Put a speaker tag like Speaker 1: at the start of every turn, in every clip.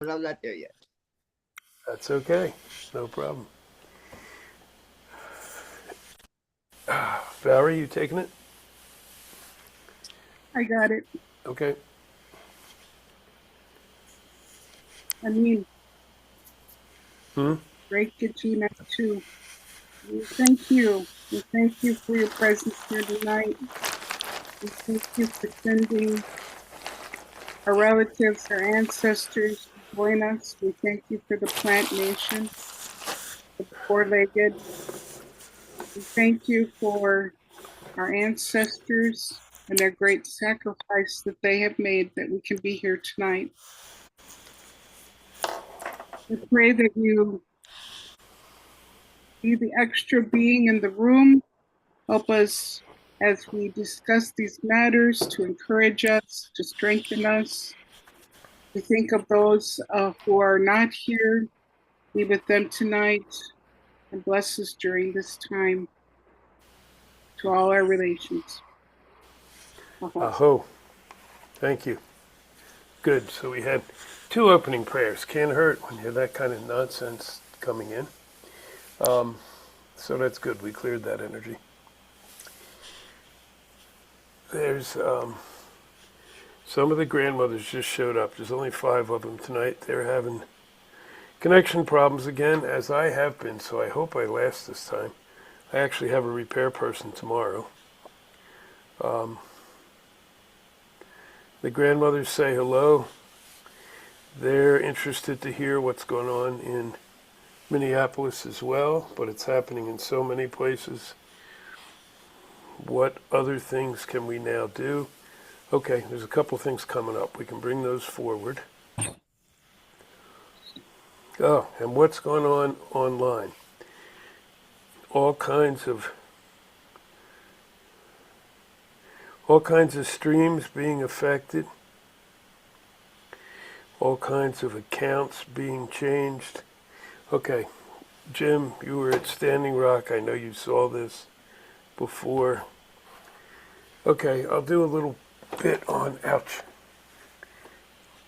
Speaker 1: but I'm not there yet.
Speaker 2: That's okay. No problem. Valerie, you taking it?
Speaker 3: I got it.
Speaker 2: Okay.
Speaker 3: I mean,
Speaker 2: Hmm?
Speaker 3: break it, Gina, too. We thank you. We thank you for your presence here tonight. We thank you for sending our relatives, our ancestors to join us. We thank you for the Plant Nation, the four-legged. We thank you for our ancestors and their great sacrifice that they have made that we can be here tonight. We pray that you be the extra being in the room. Help us as we discuss these matters to encourage us, to strengthen us, to think of those who are not here. Be with them tonight and bless us during this time to all our relations.
Speaker 2: Aho. Thank you. Good. So we had 2 opening prayers. Can't hurt when you have that kind of nonsense coming in. So that's good. We cleared that energy. There's some of the grandmothers just showed up. There's only 5 of them tonight. They're having connection problems again, as I have been, so I hope I last this time. I actually have a repair person tomorrow. The grandmothers say hello. They're interested to hear what's going on in Minneapolis as well, but it's happening in so many places. What other things can we now do? Okay, there's a couple things coming up. We can bring those forward. Oh, and what's going on online? All kinds of streams being affected. All kinds of accounts being changed. Okay, Jim, you were at Standing Rock. I know you saw this before. Okay, I'll do a little bit on, ouch.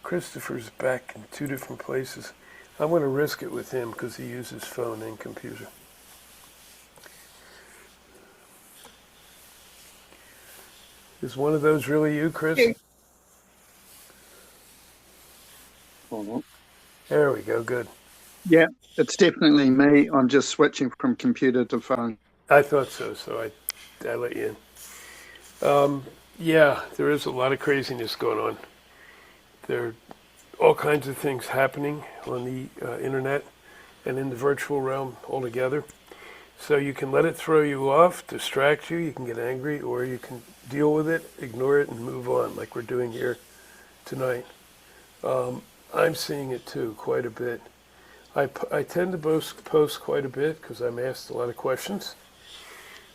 Speaker 2: Christopher's back in 2 different places. I'm going to risk it with him because he uses phone and computer. Is one of those really you, Chris?
Speaker 3: Okay.
Speaker 4: Hold on.
Speaker 2: There we go, good.
Speaker 4: Yeah, it's definitely me. I'm just switching from computer to phone.
Speaker 2: I thought so, so I let you in. Yeah, there is a lot of craziness going on. There are all kinds of things happening on the internet and in the virtual realm altogether. So you can let it throw you off, distract you, you can get angry, or you can deal with it, ignore it, and move on like we're doing here tonight. I'm seeing it too, quite a bit. I tend to post quite a bit because I'm asked a lot of questions.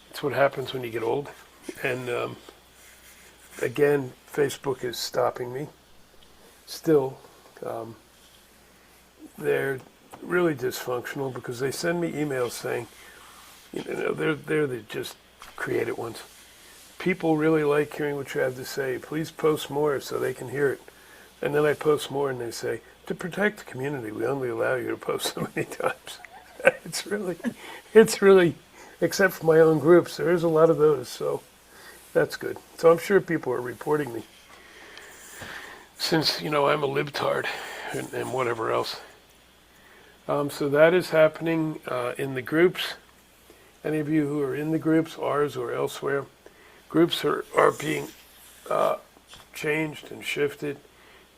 Speaker 2: It's what happens when you get old. And again, Facebook is stopping me. Still, they're really dysfunctional because they send me emails saying, they're the just created ones. People really like hearing what you have to say. Please post more so they can hear it. And then I post more and they say, to protect the community, we only allow you to post so many times. It's really, except for my own groups, there is a lot of those, so that's good. So I'm sure people are reporting me. Since, I'm a libtard and whatever else. So that is happening in the groups. Any of you who are in the groups, ours or elsewhere, groups are being changed and shifted.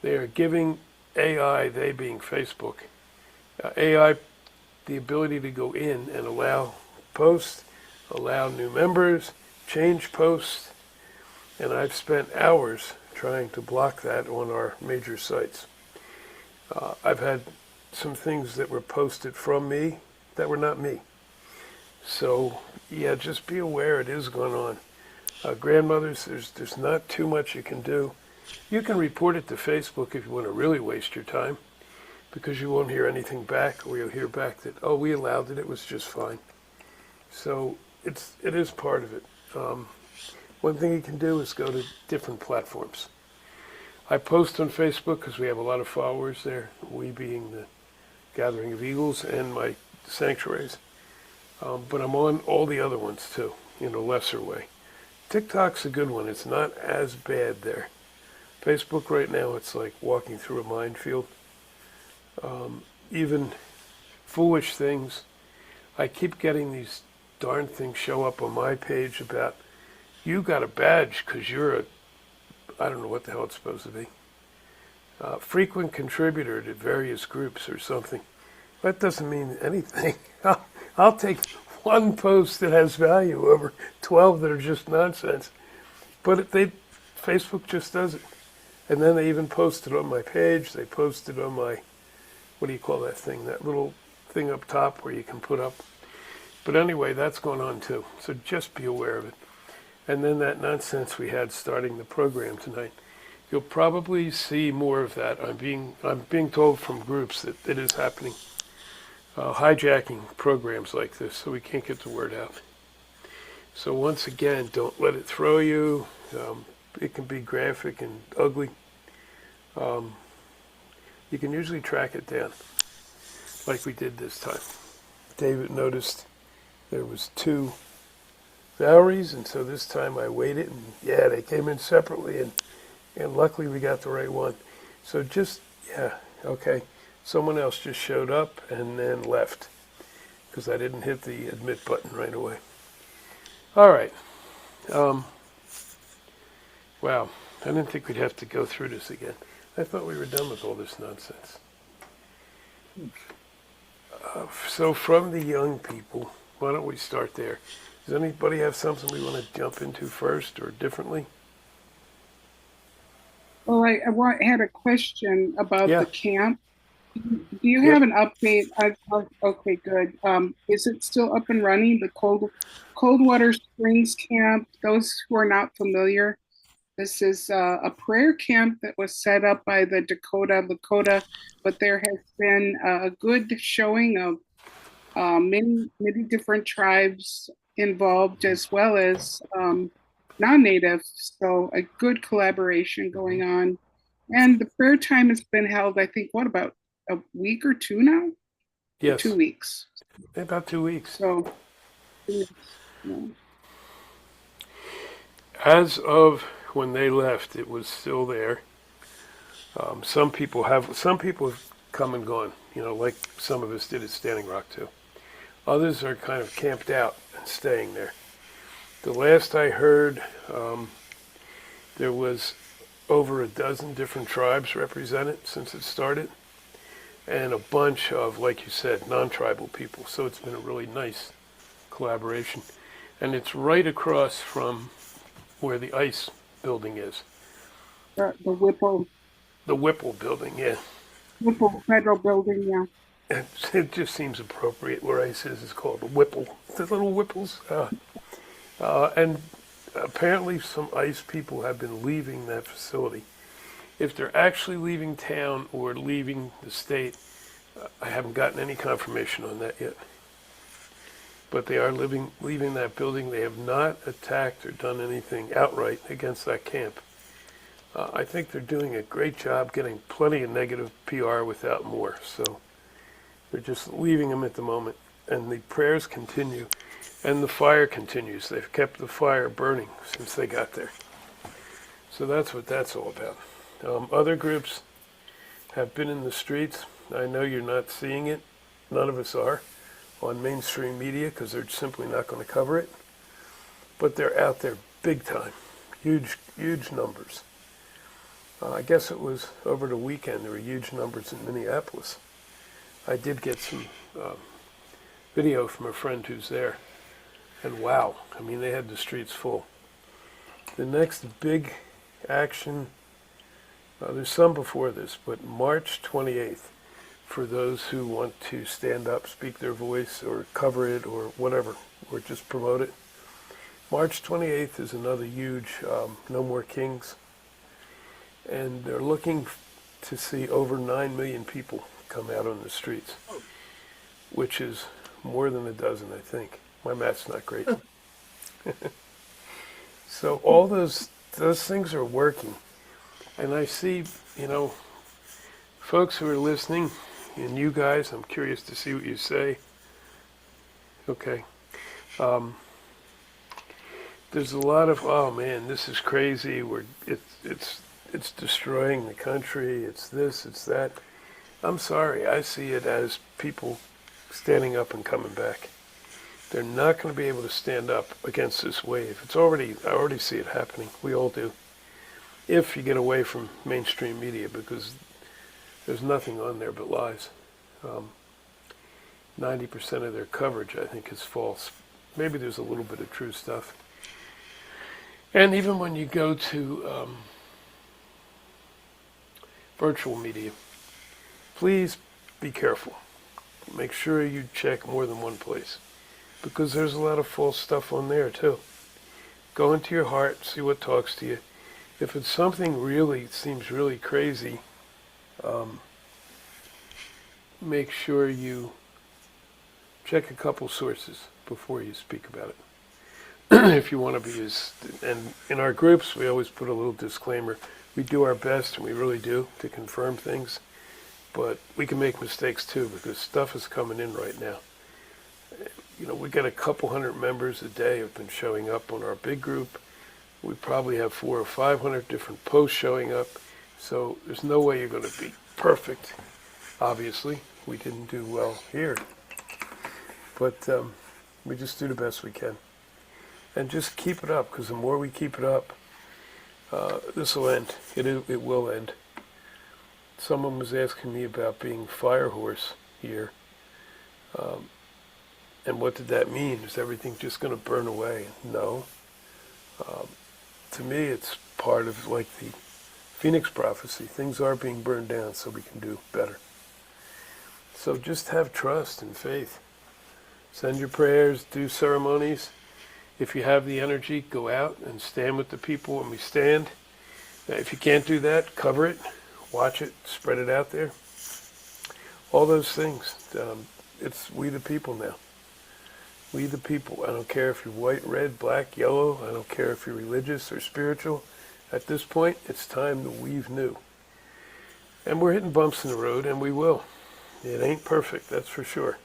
Speaker 2: They are giving AI, they being Facebook, AI the ability to go in and allow posts, allow new members, change posts, and I've spent hours trying to block that on our major sites. I've had some things that were posted from me that were not me. So, yeah, just be aware it is going on. Grandmothers, there's not too much you can do. You can report it to Facebook if you want to really waste your time, because you won't hear anything back, or you'll hear back that, oh, we allowed it, it was just fine. So it is part of it. One thing you can do is go to different platforms. I post on Facebook because we have a lot of followers there, we being the Gathering of Eagles and my sanctuaries. But I'm on all the other ones too, in a lesser way. TikTok's a good one. It's not as bad there. Facebook right now, it's like walking through a minefield. Even foolish things. I keep getting these darn things show up on my page about you got a badge because you're a, I don't know what the hell it's supposed to be, frequent contributor to various groups or something. That doesn't mean anything. I'll take one post that has value over 12 that are just nonsense. But Facebook just does it. And then they even post it on my page. They post it on my, what do you call that thing? That little thing up top where you can put up. But anyway, that's going on too. So just be aware of it. And then that nonsense we had starting the program tonight. You'll probably see more of that. I'm being told from groups that it is happening. Hijacking programs like this so we can't get the word out. So once again, don't let it throw you. It can be graphic and ugly. You can usually track it down like we did this time. David noticed there was 2 Valeries, and so this time I waited, and yeah, they came in separately, and luckily we got the right one. So just, yeah, okay. Someone else just showed up and then left because I didn't hit the admit button right away. All right. Wow, I didn't think we'd have to go through this again. I thought we were done with all this nonsense. So from the young people, why don't we start there? Does anybody have something we want to jump into first or differently?
Speaker 3: Well, had a question about
Speaker 2: Yeah.
Speaker 3: the camp. Do you
Speaker 2: Yep.
Speaker 3: have an update? Okay, good. Is it still up and running? The Coldwater Springs camp. Those who are not familiar, this is a prayer camp that was set up by the Lakota, but there has been a good showing of many different tribes involved as well as non-native. So a good collaboration going on. And the prayer time has been held, I think, what, about a week or 2 now?
Speaker 2: Yes.
Speaker 3: 2 weeks.
Speaker 2: About 2 weeks.
Speaker 3: So, yeah.
Speaker 2: As of when they left, it was still there. Some people have come and gone, like some of us did at Standing Rock too. Others are kind of camped out and staying there. The last I heard, there was over a dozen different tribes represented since it started, and a bunch of, like you said, non-tribal people. So it's been a really nice collaboration. And it's right across from where the ICE building is.
Speaker 3: The Whipple.
Speaker 2: The Whipple building, yeah.
Speaker 3: Whipple Federal Building, yeah.
Speaker 2: It just seems appropriate where ICE is called the Whipple. The little Whipples. And apparently some ICE people have been leaving that facility. If they're actually leaving town or leaving the state, I haven't gotten any confirmation on that yet. But they are leaving that building. They have not attacked or done anything outright against that camp. I think they're doing a great job getting plenty of negative PR without more. So they're just leaving them at the moment. And the prayers continue. And the fire continues. They've kept the fire burning since they got there. So that's what that's all about. Other groups have been in the streets. I know you're not seeing it. None of us are on mainstream media because they're simply not going to cover it. But they're out there big time. Huge, huge numbers. I guess it was over the weekend there were huge numbers in Minneapolis. I did get some video from a friend who's there. And wow, I mean, they had the streets full. The next big action, there's some before this, but March 28th, for those who want to stand up, speak their voice, or cover it, or whatever, or just promote it. March 28th is another huge No More Kings. And they're looking to see over 9 million people come out on the streets, which is more than a dozen, I think. My math's not great. So all those things are working. And I see, folks who are listening, and you guys, I'm curious to see what you say. Okay. There's a lot of, oh man, this is crazy. It's destroying the country. It's this, it's that. I'm sorry. I see it as people standing up and coming back. They're not going to be able to stand up against this wave. I already see it happening. We all do. If you get away from mainstream media, because there's nothing on there but lies. 90% of their coverage, I think, is false. Maybe there's a little bit of true stuff. And even when you go to virtual media, please be careful. Make sure you check more than one place, because there's a lot of false stuff on there too. Go into your heart, see what talks to you. If it's something really seems really crazy, make sure you check a couple sources before you speak about it. If you want to be and in our groups, we always put a little disclaimer. We do our best, and we really do, to confirm things, but we can make mistakes too, because stuff is coming in right now. We got a couple hundred members a day have been showing up on our big group. We probably have 400 or 500 different posts showing up, so there's no way you're going to be perfect. Obviously, we didn't do well here, but we just do the best we can. And just keep it up, because the more we keep it up, this will end. It will end. Someone was asking me about being fire horse here. And what did that mean? Is everything just going to burn away? No. To me, it's part of like the Phoenix prophecy. Things are being burned down so we can do better. So just have trust and faith. Send your prayers, do ceremonies. If you have the energy, go out and stand with the people when we stand. If you can't do that, cover it, watch it, spread it out there. All those things. It's we the people now. We the people. I don't care if you're white, red, black, yellow. I don't care if you're religious or spiritual. At this point, it's time to weave new. And we're hitting bumps in the road, and we will. It ain't perfect, that's for sure.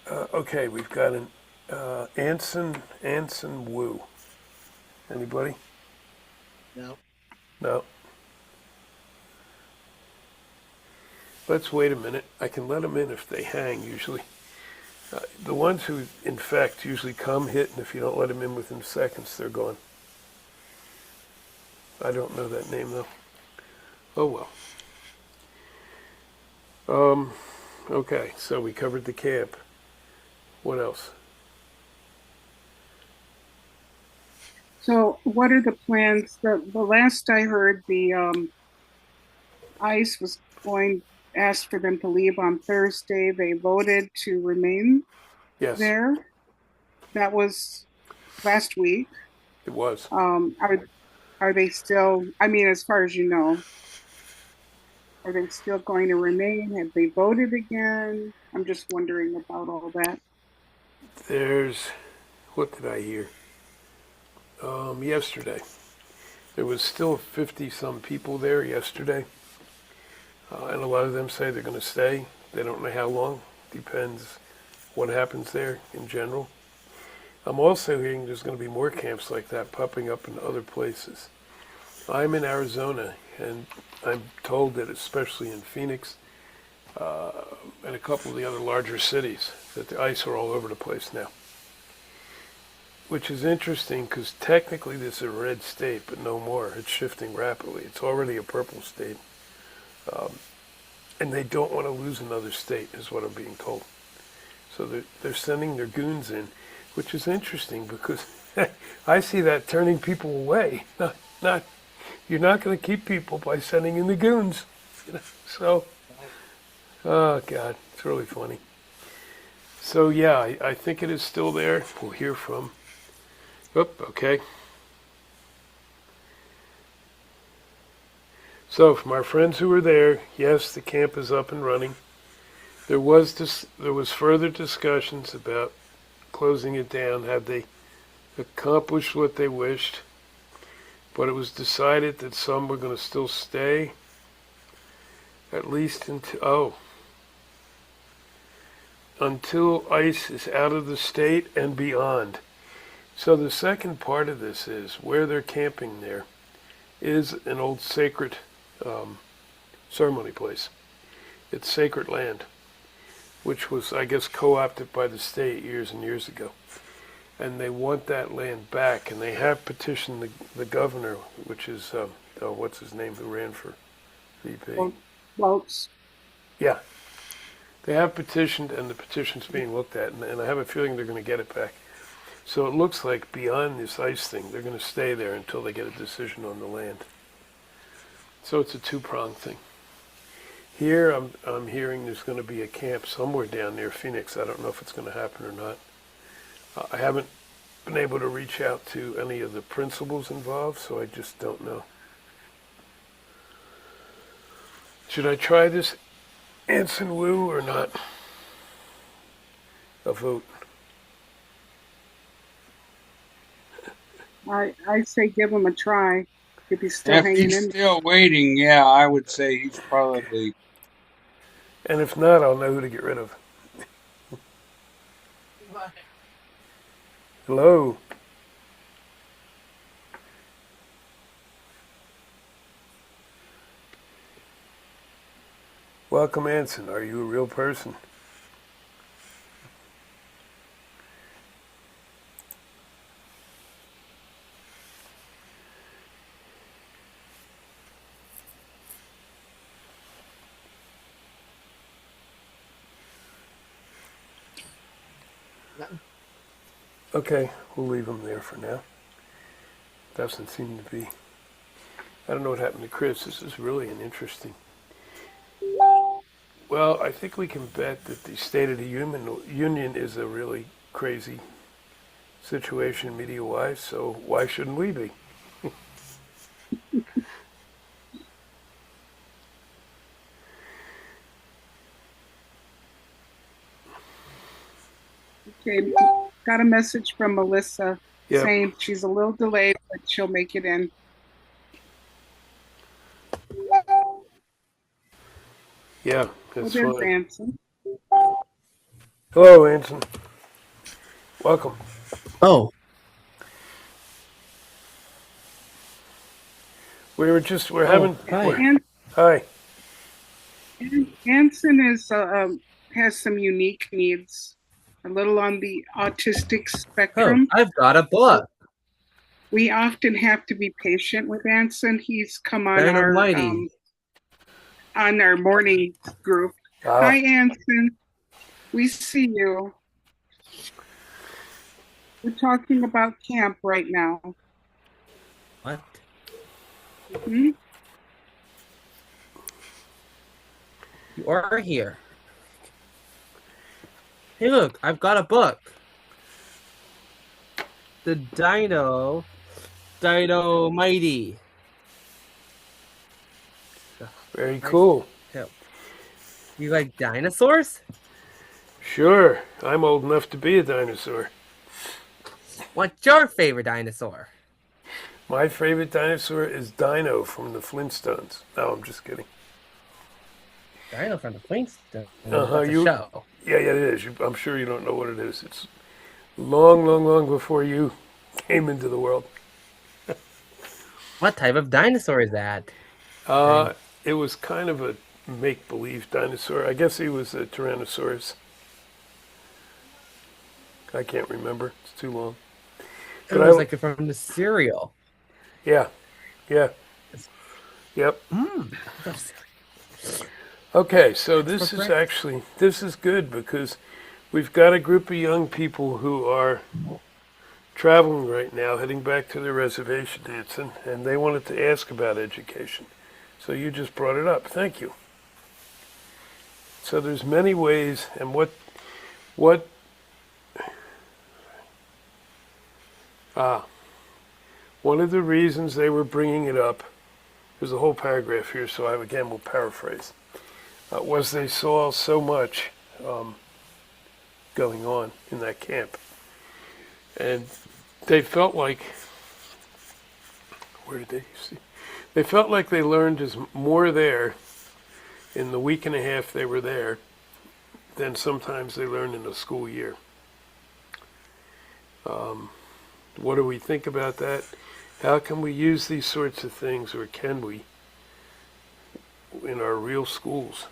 Speaker 2: Okay, we've got an Anson Wu. Anybody?
Speaker 1: No.
Speaker 2: No. Let's wait a minute. I can let them in if they hang, usually. The ones who infect usually come, hit, and if you don't let them in within seconds, they're gone. I don't know that name, though. Oh, well. Okay, so we covered the camp. What else?
Speaker 3: So what are the plans? The last I heard, the ICE was asked for them to leave on Thursday. They voted to remain there. That was last week.
Speaker 2: It was.
Speaker 3: Are they still, I mean, as far as you know, are they still going to remain? Have they voted again? I'm just wondering about all that.
Speaker 2: What did I hear? Yesterday. There was still 50-some people there yesterday. And a lot of them say they're going to stay. They don't know how long. Depends what happens there in general. I'm also hearing there's going to be more camps like that popping up in other places. I'm in Arizona, and I'm told that especially in Phoenix and a couple of the other larger cities, that the ICE are all over the place now. Which is interesting because technically this is a red state, but no more. It's shifting rapidly. It's already a purple state. And they don't want to lose another state, is what I'm being told. So they're sending their goons in, which is interesting because I see that turning people away. You're not going to keep people by sending in the goons. So, oh God, it's really funny. So yeah, I think it is still there. We'll hear from. Okay. So from our friends who were there, yes, the camp is up and running. There was further discussions about closing it down. Had they accomplished what they wished? but it was decided that some were going to still stay at least until ice is out of the state and beyond. So the second part of this is where they're camping there is an old sacred ceremony place. It's sacred land, which was, I guess, co-opted by the state years and years ago. And they want that land back, and they have petitioned the governor, which is, what's his name, who ran for VP?
Speaker 3: Welch.
Speaker 2: Yeah. They have petitioned, and the petition's being looked at, and I have a feeling they're going to get it back. So it looks like beyond this ice thing, they're going to stay there until they get a decision on the land. So it's a two-pronged thing. Here, I'm hearing there's going to be a camp somewhere down near Phoenix. I don't know if it's going to happen or not. I haven't been able to reach out to any of the principals involved, so I just don't know. Should I try this Anson Wu or not? A vote.
Speaker 3: I say give him a try if he's still
Speaker 1: If
Speaker 3: hanging
Speaker 1: he's
Speaker 3: in.
Speaker 1: still waiting, yeah, I would say he's probably.
Speaker 2: And if not, I'll know who to get rid of. Hello. Welcome, Anson. Are you a real person? Okay, we'll leave him there for now. Doesn't seem to be. I don't know what happened to Chris. This is really an interesting. Well, I think we can bet that the State of the Union is a really crazy situation media-wise, so why shouldn't we be?
Speaker 3: Okay, got a message from Melissa
Speaker 2: Yep.
Speaker 3: saying she's a little delayed, but she'll make it in.
Speaker 2: Yeah,
Speaker 3: Well,
Speaker 2: that's
Speaker 3: there's
Speaker 2: fine.
Speaker 3: Anson.
Speaker 2: Hello, Anson. Welcome.
Speaker 5: Oh,
Speaker 2: We're having.
Speaker 5: hi.
Speaker 2: Hi.
Speaker 3: Anson is has some unique needs, a little on the autistic
Speaker 5: Oh,
Speaker 3: spectrum.
Speaker 5: I've got a book.
Speaker 3: We often have to be patient with Anson. He's come on our morning group. Hi, Anson. We see you. We're talking about camp right now.
Speaker 5: What?
Speaker 3: Hmm?
Speaker 5: You are here. Hey, look, I've got a book. The Dino Mighty.
Speaker 2: Very cool.
Speaker 5: You like dinosaurs?
Speaker 2: Sure. I'm old enough to be a dinosaur.
Speaker 5: What's your favorite dinosaur?
Speaker 2: My favorite dinosaur is Dino from the Flintstones. No, I'm just kidding.
Speaker 5: Dino from the Flintstones.
Speaker 2: Uh-huh,
Speaker 5: That's a show.
Speaker 2: Yeah, it is. I'm sure you don't know what it is. It's long, long, long before you came into the world.
Speaker 5: What type of dinosaur is that?
Speaker 2: It was kind of a make-believe dinosaur. I guess he was a Tyrannosaurus. I can't remember. It's too long.
Speaker 5: It was like from the cereal.
Speaker 2: Yeah. Yep. Okay, so this is good because we've got a group of young people who are traveling right now, heading back to their reservation, Anson, and they wanted to ask about education. So you just brought it up. Thank you. So there's many ways, and what one of the reasons they were bringing it up, there's a whole paragraph here, so I again will paraphrase, was they saw so much going on in that camp. And they felt like where did they see? They felt like they learned as more there in the week and a half they were there than sometimes they learned in a school year. What do we think about that? How can we use these sorts of things, or can we, in our real schools?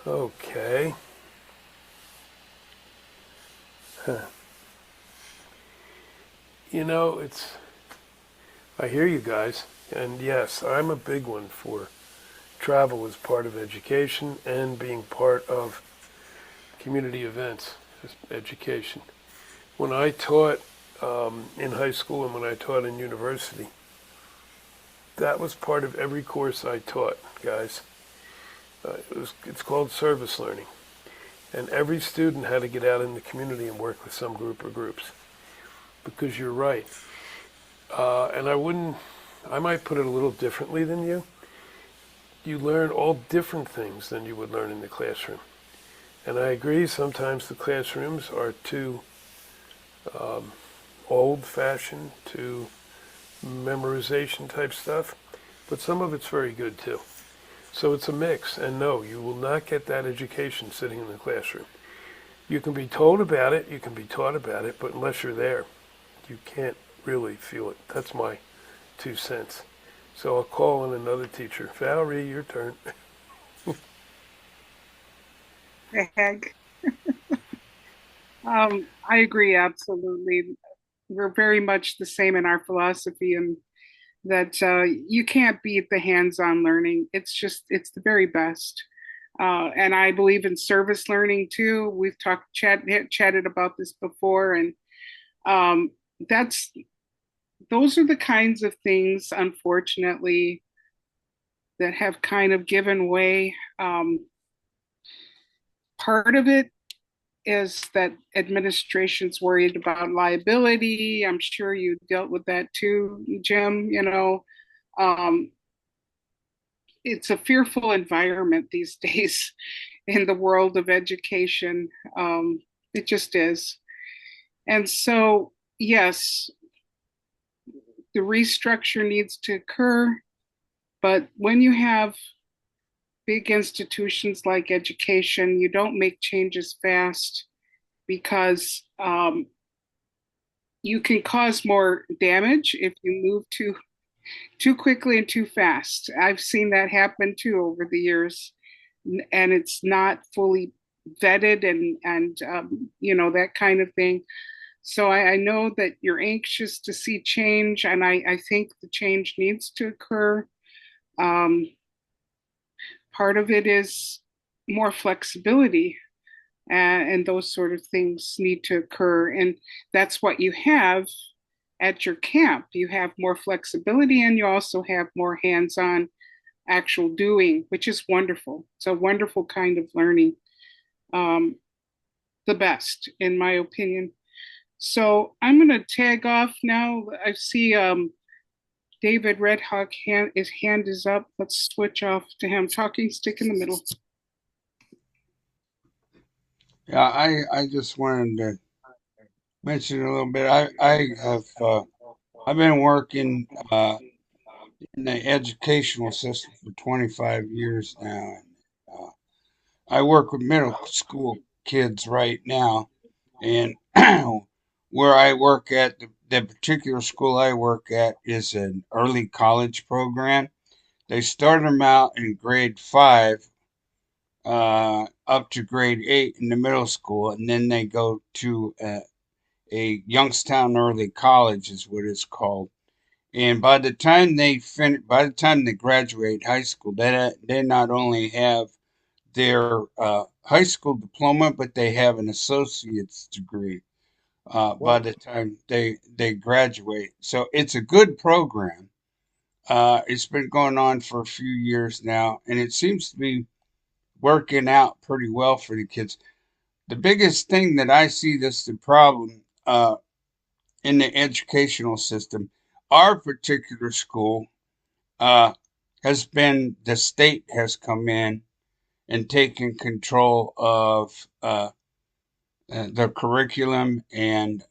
Speaker 2: Okay. Huh. You know, I hear you guys, and yes, I'm a big one for travel as part of education and being part of community events as education. When I taught in high school and when I taught in university, that was part of every course I taught, guys. It's called service learning. And every student had to get out in the community and work with some group or groups. Because you're right. And I might put it a little differently than you. You learn all different things than you would learn in the classroom. And I agree, sometimes the classrooms are too old-fashioned, too memorization type stuff, but some of it's very good too. So it's a mix, and no, you will not get that education sitting in the classroom. You can be told about it, you can be taught about it, but unless you're there, you can't really feel it. That's my 2 cents. So I'll call on another teacher. Valerie, your turn.
Speaker 3: The heck. I agree absolutely. We're very much the same in our philosophy, and that you can't beat the hands-on learning. It's the very best. And I believe in service learning too. We've chatted about this before, and um, that's those are the kinds of things, unfortunately, that have kind of given way. Part of it is that administration's worried about liability. I'm sure you dealt with that too, Jim. Um, it's a fearful environment these days in the world of education. It just is. And so, yes, the restructure needs to occur. But when you have big institutions like education, you don't make changes fast because you can cause more damage if you move too quickly and too fast. I've seen that happen too over the years, and it's not fully vetted and that kind of thing. So I know that you're anxious to see change, and I think the change needs to occur. Um, Part of it is more flexibility, and those sort of things need to occur. And that's what you have at your camp. You have more flexibility, and you also have more hands on actual doing, which is wonderful. It's a wonderful kind of learning, um, the best, in my opinion. So I'm going to tag off now. I see David Redhawk his hand is up. Let's switch off to him. Talking stick in the middle.
Speaker 1: Yeah, I just wanted to mention a little bit. I have I've been working in the educational system for 25 years now. Uh, I work with middle school kids right now, and where I work at, the particular school I work at is an early college program. They start them out in grade 5 up to grade 8 in the middle school, and then they go to a Youngstown Early College, is what it's called. And by the time they graduate high school, they not only have their high school diploma, but they have an associate's degree by the time they graduate. So it's a good program. It's been going on for a few years now, and it seems to be working out pretty well for the kids. The biggest thing that I see that's the problem in the educational system, our particular school uh, has been the state has come in and taken control of the curriculum and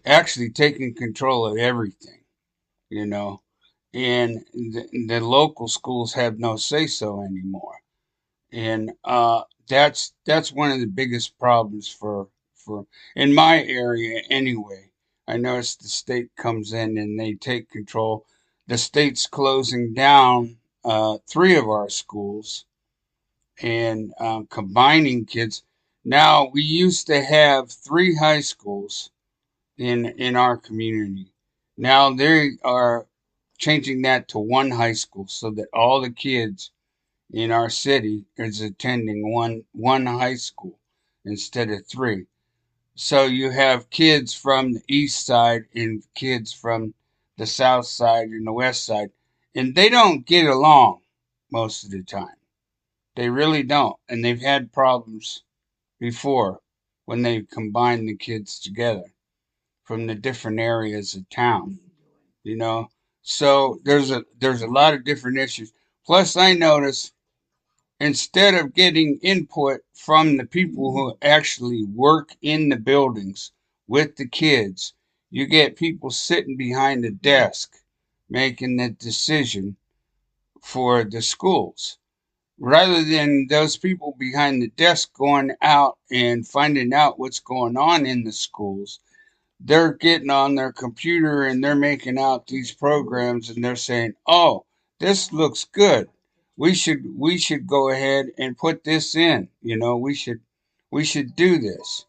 Speaker 1: actually taking control of everything, you know, and the local schools have no say so anymore. And that's one of the biggest problems for in my area anyway. I notice the state comes in and they take control. The state's closing down three of our schools and combining kids. Now we used to have three high schools in our community. Now they are changing that to one high school so that all the kids in our city is attending one high school instead of three. So you have kids from the east side and kids from the south side and the west side, and they don't get along most of the time. They really don't, and they've had problems before when they combined the kids together from the different areas of town, you know. So there's a lot of different issues. Plus, I notice instead of getting input from the people who actually work in the buildings with the kids, you get people sitting behind a desk making the decision for the schools. Rather than those people behind the desk going out and finding out what's going on in the schools, they're getting on their computer and they're making out these programs and they're saying, "Oh, this looks good. We should go ahead and put this in. You know, we should do this."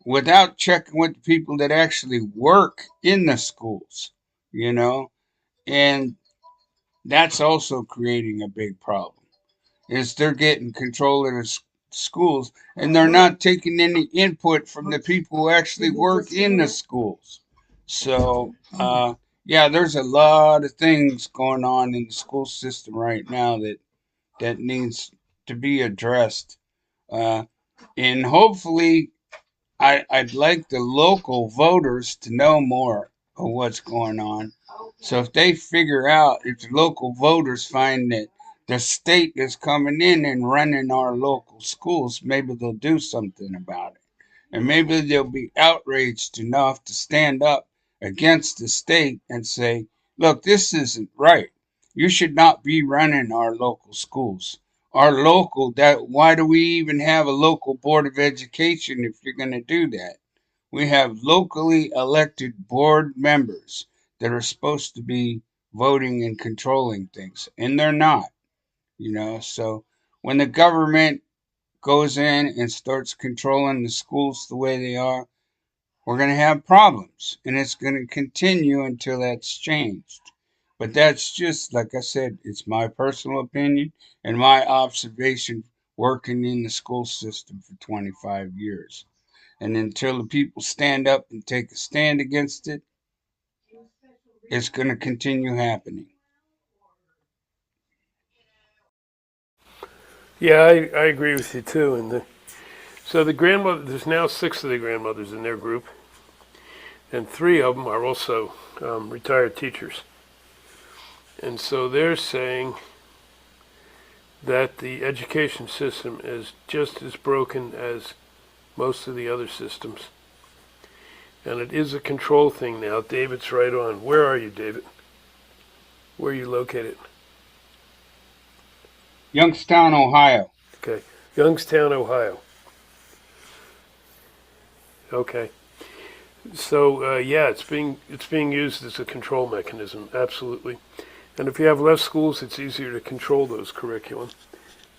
Speaker 1: Without checking with the people that actually work in the schools, you know, and that's also creating a big problem. Is they're getting control of the schools and they're not taking any input from the people who actually work in the schools. So, yeah, there's a lot of things going on in the school system right now that needs to be addressed. Uh, and hopefully, I'd like the local voters to know more of what's going on. So if they figure out, if the local voters find that the state is coming in and running our local schools, maybe they'll do something about it. And maybe they'll be outraged enough to stand up against the state and say, look, this isn't right. You should not be running our local schools. Our local, that why do we even have a local board of education if you're going to do that? We have locally elected board members that are supposed to be voting and controlling things, and they're not, you know. So when the government goes in and starts controlling the schools the way they are, we're going to have problems, and it's going to continue until that's changed. But that's just, like I said, it's my personal opinion and my observation working in the school system for 25 years. And until the people stand up and take a stand against it, it's going to continue happening.
Speaker 2: Yeah, I agree with you too. So the grandmother, there's now six of the grandmothers in their group, and three of them are also retired teachers. And so they're saying that the education system is just as broken as most of the other systems. And it is a control thing now. David's right on. Where are you, David? Where are you located?
Speaker 1: Youngstown, Ohio.
Speaker 2: Okay. Youngstown, Ohio. Okay. So yeah, it's being used as a control mechanism, absolutely. And if you have less schools, it's easier to control those curriculum.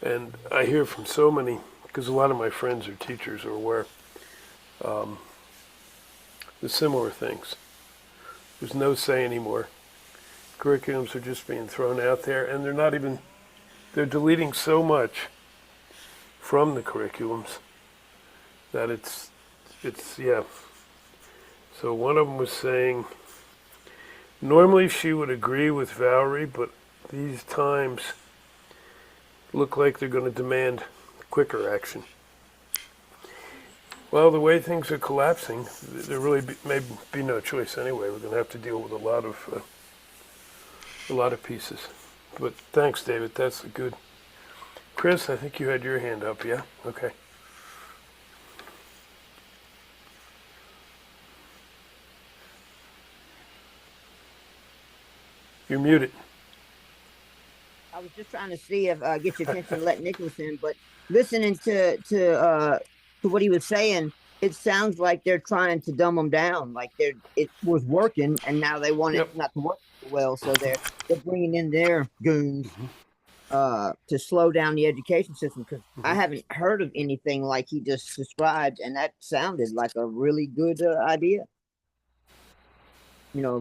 Speaker 2: And I hear from so many, because a lot of my friends are teachers or aware, the similar things. There's no say anymore. Curriculums are just being thrown out there, and they're deleting so much from the curriculums that yeah. So one of them was saying, normally she would agree with Valerie, but these times look like they're going to demand quicker action. Well, the way things are collapsing, there really may be no choice anyway. We're going to have to deal with a lot of pieces. But thanks, David. That's good. Chris, I think you had your hand up. Yeah. Okay. You're muted.
Speaker 6: I was just trying to see if get your attention, let Nicholas in, but listening to what he was saying, it sounds like they're trying to dumb them down. Like it was working, and now they want it
Speaker 2: Yep.
Speaker 6: not to work so well, so they're bringing in their goons to slow down the education system. Because I haven't heard of anything like he just described, and that sounded like a really good idea.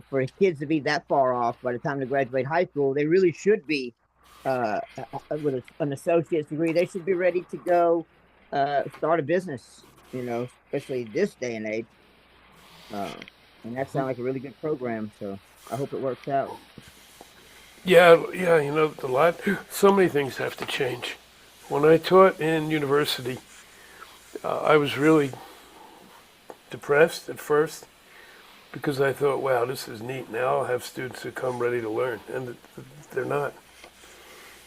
Speaker 6: For kids to be that far off by the time they graduate high school, they really should be with an associate's degree. They should be ready to go start a business. Especially this day and age. Uh, and that sounds like a really good program. So I hope it works out.
Speaker 2: Yeah, yeah. So many things have to change. When I taught in university, I was really depressed at first because I thought, wow, this is neat. Now I'll have students who come ready to learn, and they're not.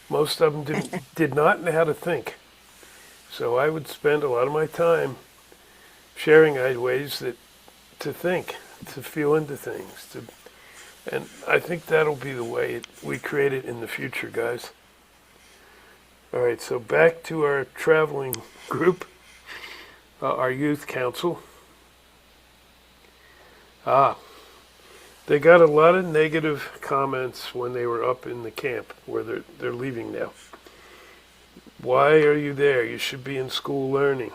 Speaker 2: Most of them did not know how to think. So I would spend a lot of my time sharing ways to think, to feel into things, and I think that'll be the way we create it in the future, guys. All right, so back to our traveling group, our youth council. They got a lot of negative comments when they were up in the camp where they're leaving now. Why are you there? You should be in school learning.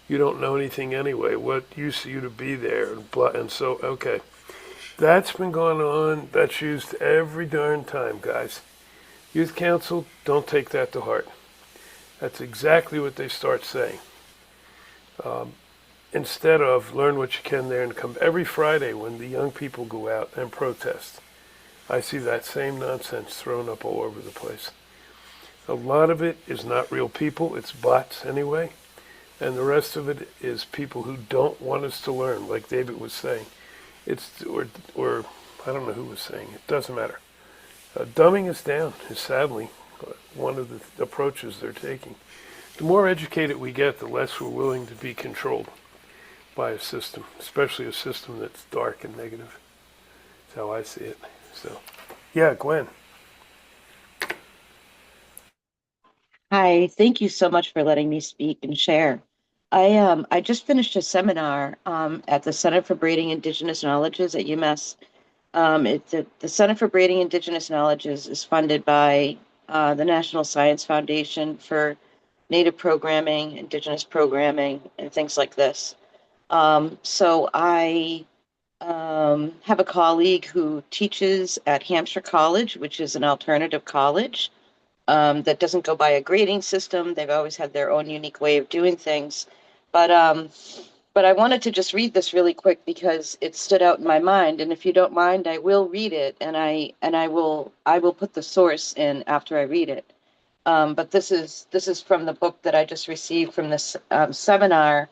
Speaker 2: You don't know anything anyway. What use you to be there? And so, okay. That's been going on. That's used every darn time, guys. Youth council, don't take that to heart. That's exactly what they start saying. Instead of learn what you can there and come every Friday when the young people go out and protest. I see that same nonsense thrown up all over the place. A lot of it is not real people. It's bots anyway. And the rest of it is people who don't want us to learn, like David was saying. Or I don't know who was saying it. Doesn't matter. Dumbing us down is sadly one of the approaches they're taking. The more educated we get, the less we're willing to be controlled by a system, especially a system that's dark and negative. That's how I see it. So, yeah, Gwen.
Speaker 7: Hi, thank you so much for letting me speak and share. I just finished a seminar at the Center for Breeding Indigenous Knowledges at UMass. The Center for Breeding Indigenous Knowledges is funded by the National Science Foundation for Native Programming, Indigenous Programming, and things like this. So I have a colleague who teaches at Hampshire College, which is an alternative college that doesn't go by a grading system. They've always had their own unique way of doing things. But I wanted to just read this really quick because it stood out in my mind. And if you don't mind, I will read it, and I will put the source in after I read it. But this is from the book that I just received from this seminar,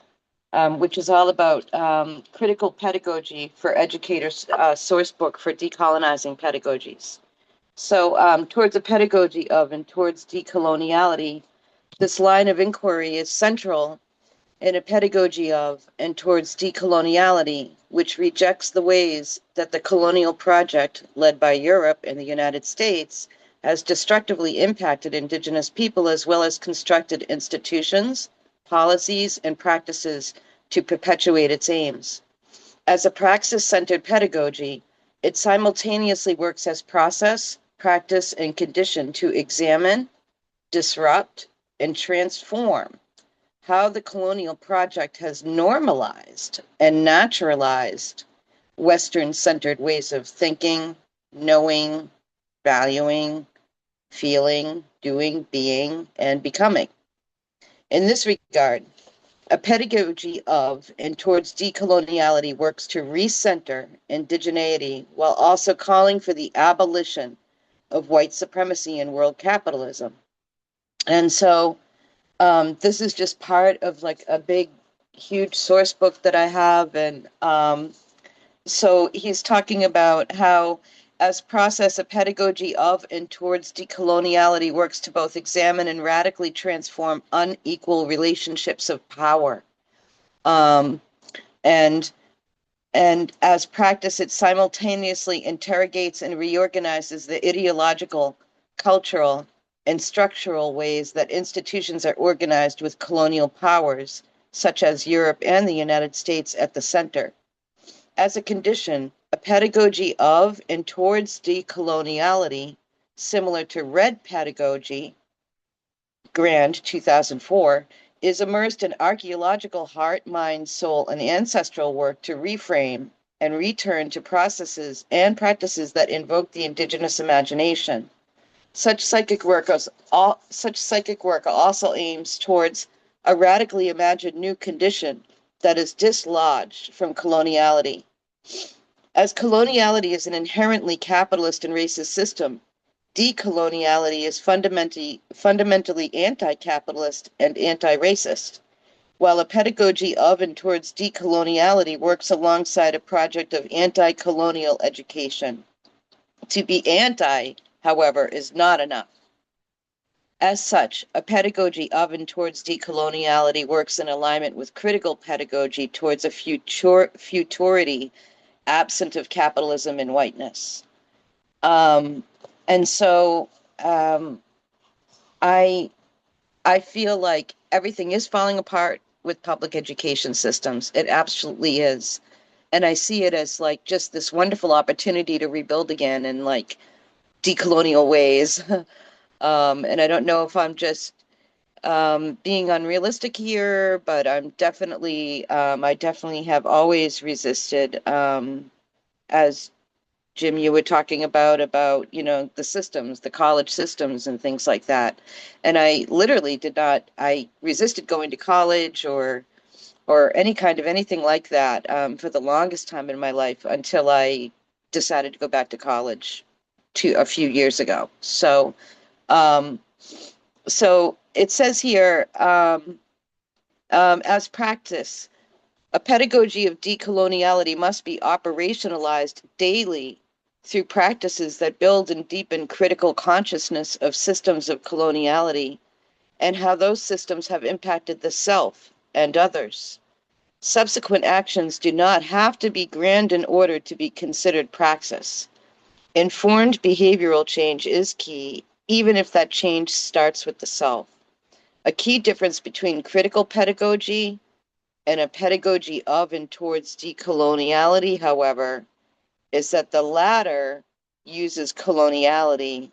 Speaker 7: which is all about critical pedagogy for educators, source book for decolonizing pedagogies. So towards a pedagogy of and towards decoloniality, this line of inquiry is central in a pedagogy of and towards decoloniality, which rejects the ways that the colonial project led by Europe and the United States has destructively impacted Indigenous people as well as constructed institutions, policies, and practices to perpetuate its aims. As a praxis-centered pedagogy, it simultaneously works as process, practice, and condition to examine, disrupt, and transform how the colonial project has normalized and naturalized Western-centered ways of thinking, knowing, valuing, feeling, doing, being, and becoming. In this regard, a pedagogy of and towards decoloniality works to recenter indigeneity while also calling for the abolition of white supremacy and world capitalism. And so this is just part of like a big, huge source book that I have. And so he's talking about how as process a pedagogy of and towards decoloniality works to both examine and radically transform unequal relationships of power. And And as practice, it simultaneously interrogates and reorganizes the ideological, cultural, and structural ways that institutions are organized with colonial powers, such as Europe and the United States, at the center. As a condition, a pedagogy of and towards decoloniality, similar to Red Pedagogy, Grand 2004, is immersed in archaeological heart, mind, soul, and ancestral work to reframe and return to processes and practices that invoke the indigenous imagination. Such psychic work also aims towards a radically imagined new condition that is dislodged from coloniality. As coloniality is an inherently capitalist and racist system, decoloniality is fundamentally anti-capitalist and anti-racist. While a pedagogy of and towards decoloniality works alongside a project of anti-colonial education. To be anti, however, is not enough. As such, a pedagogy of and towards decoloniality works in alignment with critical pedagogy towards a futurity absent of capitalism and whiteness. Um, and so I I feel like everything is falling apart with public education systems. It absolutely is. And I see it as like just this wonderful opportunity to rebuild again in like decolonial ways. And I don't know if I'm just being unrealistic here, but I definitely have always resisted, as Jim, you were talking about, the systems, the college systems and things like that. And I literally I resisted going to college or any kind of anything like that for the longest time in my life until I decided to go back to college a few years ago. Um, so it says here, as practice, a pedagogy of decoloniality must be operationalized daily through practices that build and deepen critical consciousness of systems of coloniality and how those systems have impacted the self and others. Subsequent actions do not have to be grand in order to be considered praxis. Informed behavioral change is key, even if that change starts with the self. A key difference between critical pedagogy and a pedagogy of and towards decoloniality, however, is that the latter uses coloniality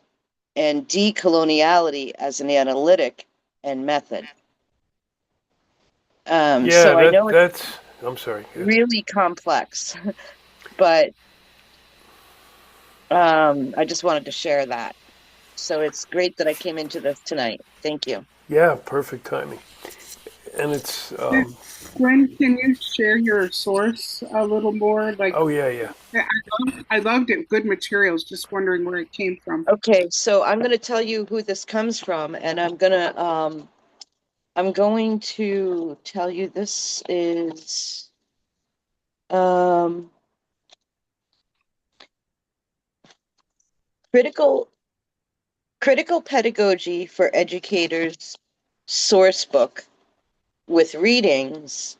Speaker 7: and decoloniality as an analytic and method.
Speaker 2: Yeah,
Speaker 7: So I know it's
Speaker 2: I'm sorry.
Speaker 7: really complex, but I just wanted to share that. So it's great that I came into this tonight. Thank you.
Speaker 2: Yeah, perfect timing. And it's,
Speaker 3: Gwen, can you share your source a little more? Like,
Speaker 2: oh, yeah, yeah.
Speaker 3: I loved it. Good materials. Just wondering where it came from.
Speaker 7: Okay, so I'm going to tell you who this comes from, and I'm going to tell you this is critical critical pedagogy for educators source book with readings.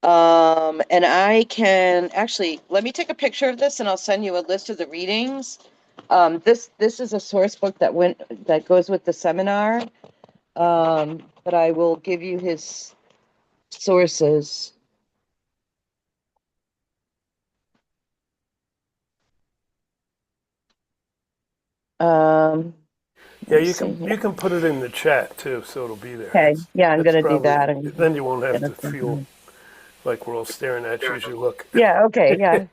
Speaker 7: And I can actually let me take a picture of this, and I'll send you a list of the readings. This is a source book that goes with the seminar. But I will give you his sources. Um,
Speaker 2: Yeah,
Speaker 7: let me see here.
Speaker 2: you can put it in the chat too, so it'll be there.
Speaker 7: Okay, yeah, I'm
Speaker 2: That's
Speaker 7: gonna do
Speaker 2: probably,
Speaker 7: that. And
Speaker 2: then you won't have
Speaker 7: get
Speaker 2: to
Speaker 7: us
Speaker 2: feel
Speaker 7: something.
Speaker 2: like we're all staring at you as you look.
Speaker 7: Yeah, okay, yeah.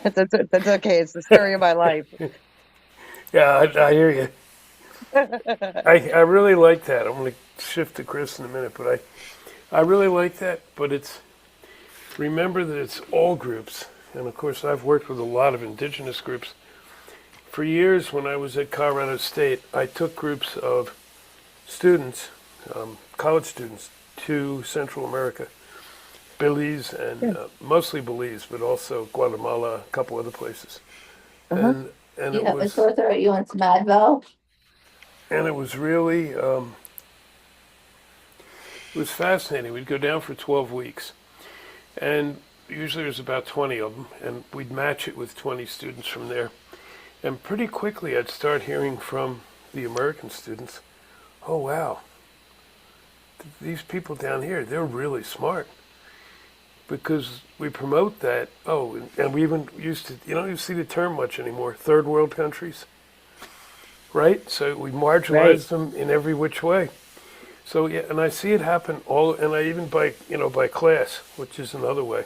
Speaker 7: That's okay. It's the story of my life.
Speaker 2: Yeah, I hear you. I really like that. I'm going to shift to Chris in a minute, but I really like that. But remember that it's all groups. And of course, I've worked with a lot of indigenous groups. For years, when I was at Colorado State, I took groups of students, college students, to Central America, Belize, and mostly Belize, but also Guatemala, a couple other places.
Speaker 7: Uh-huh.
Speaker 2: And
Speaker 8: Yeah, Miss Arthur, are you on Smadville?
Speaker 2: it was really it was fascinating. We'd go down for 12 weeks, and usually there's about 20 of them, and we'd match it with 20 students from there. And pretty quickly, I'd start hearing from the American students, oh, wow, these people down here, they're really smart. Because we promote that. Oh, and we even used to, you don't even see the term much anymore, third world countries, right? So we marginalize
Speaker 6: Right.
Speaker 2: them in every which way. So yeah, and I see it happen all, and I even by class, which is another way.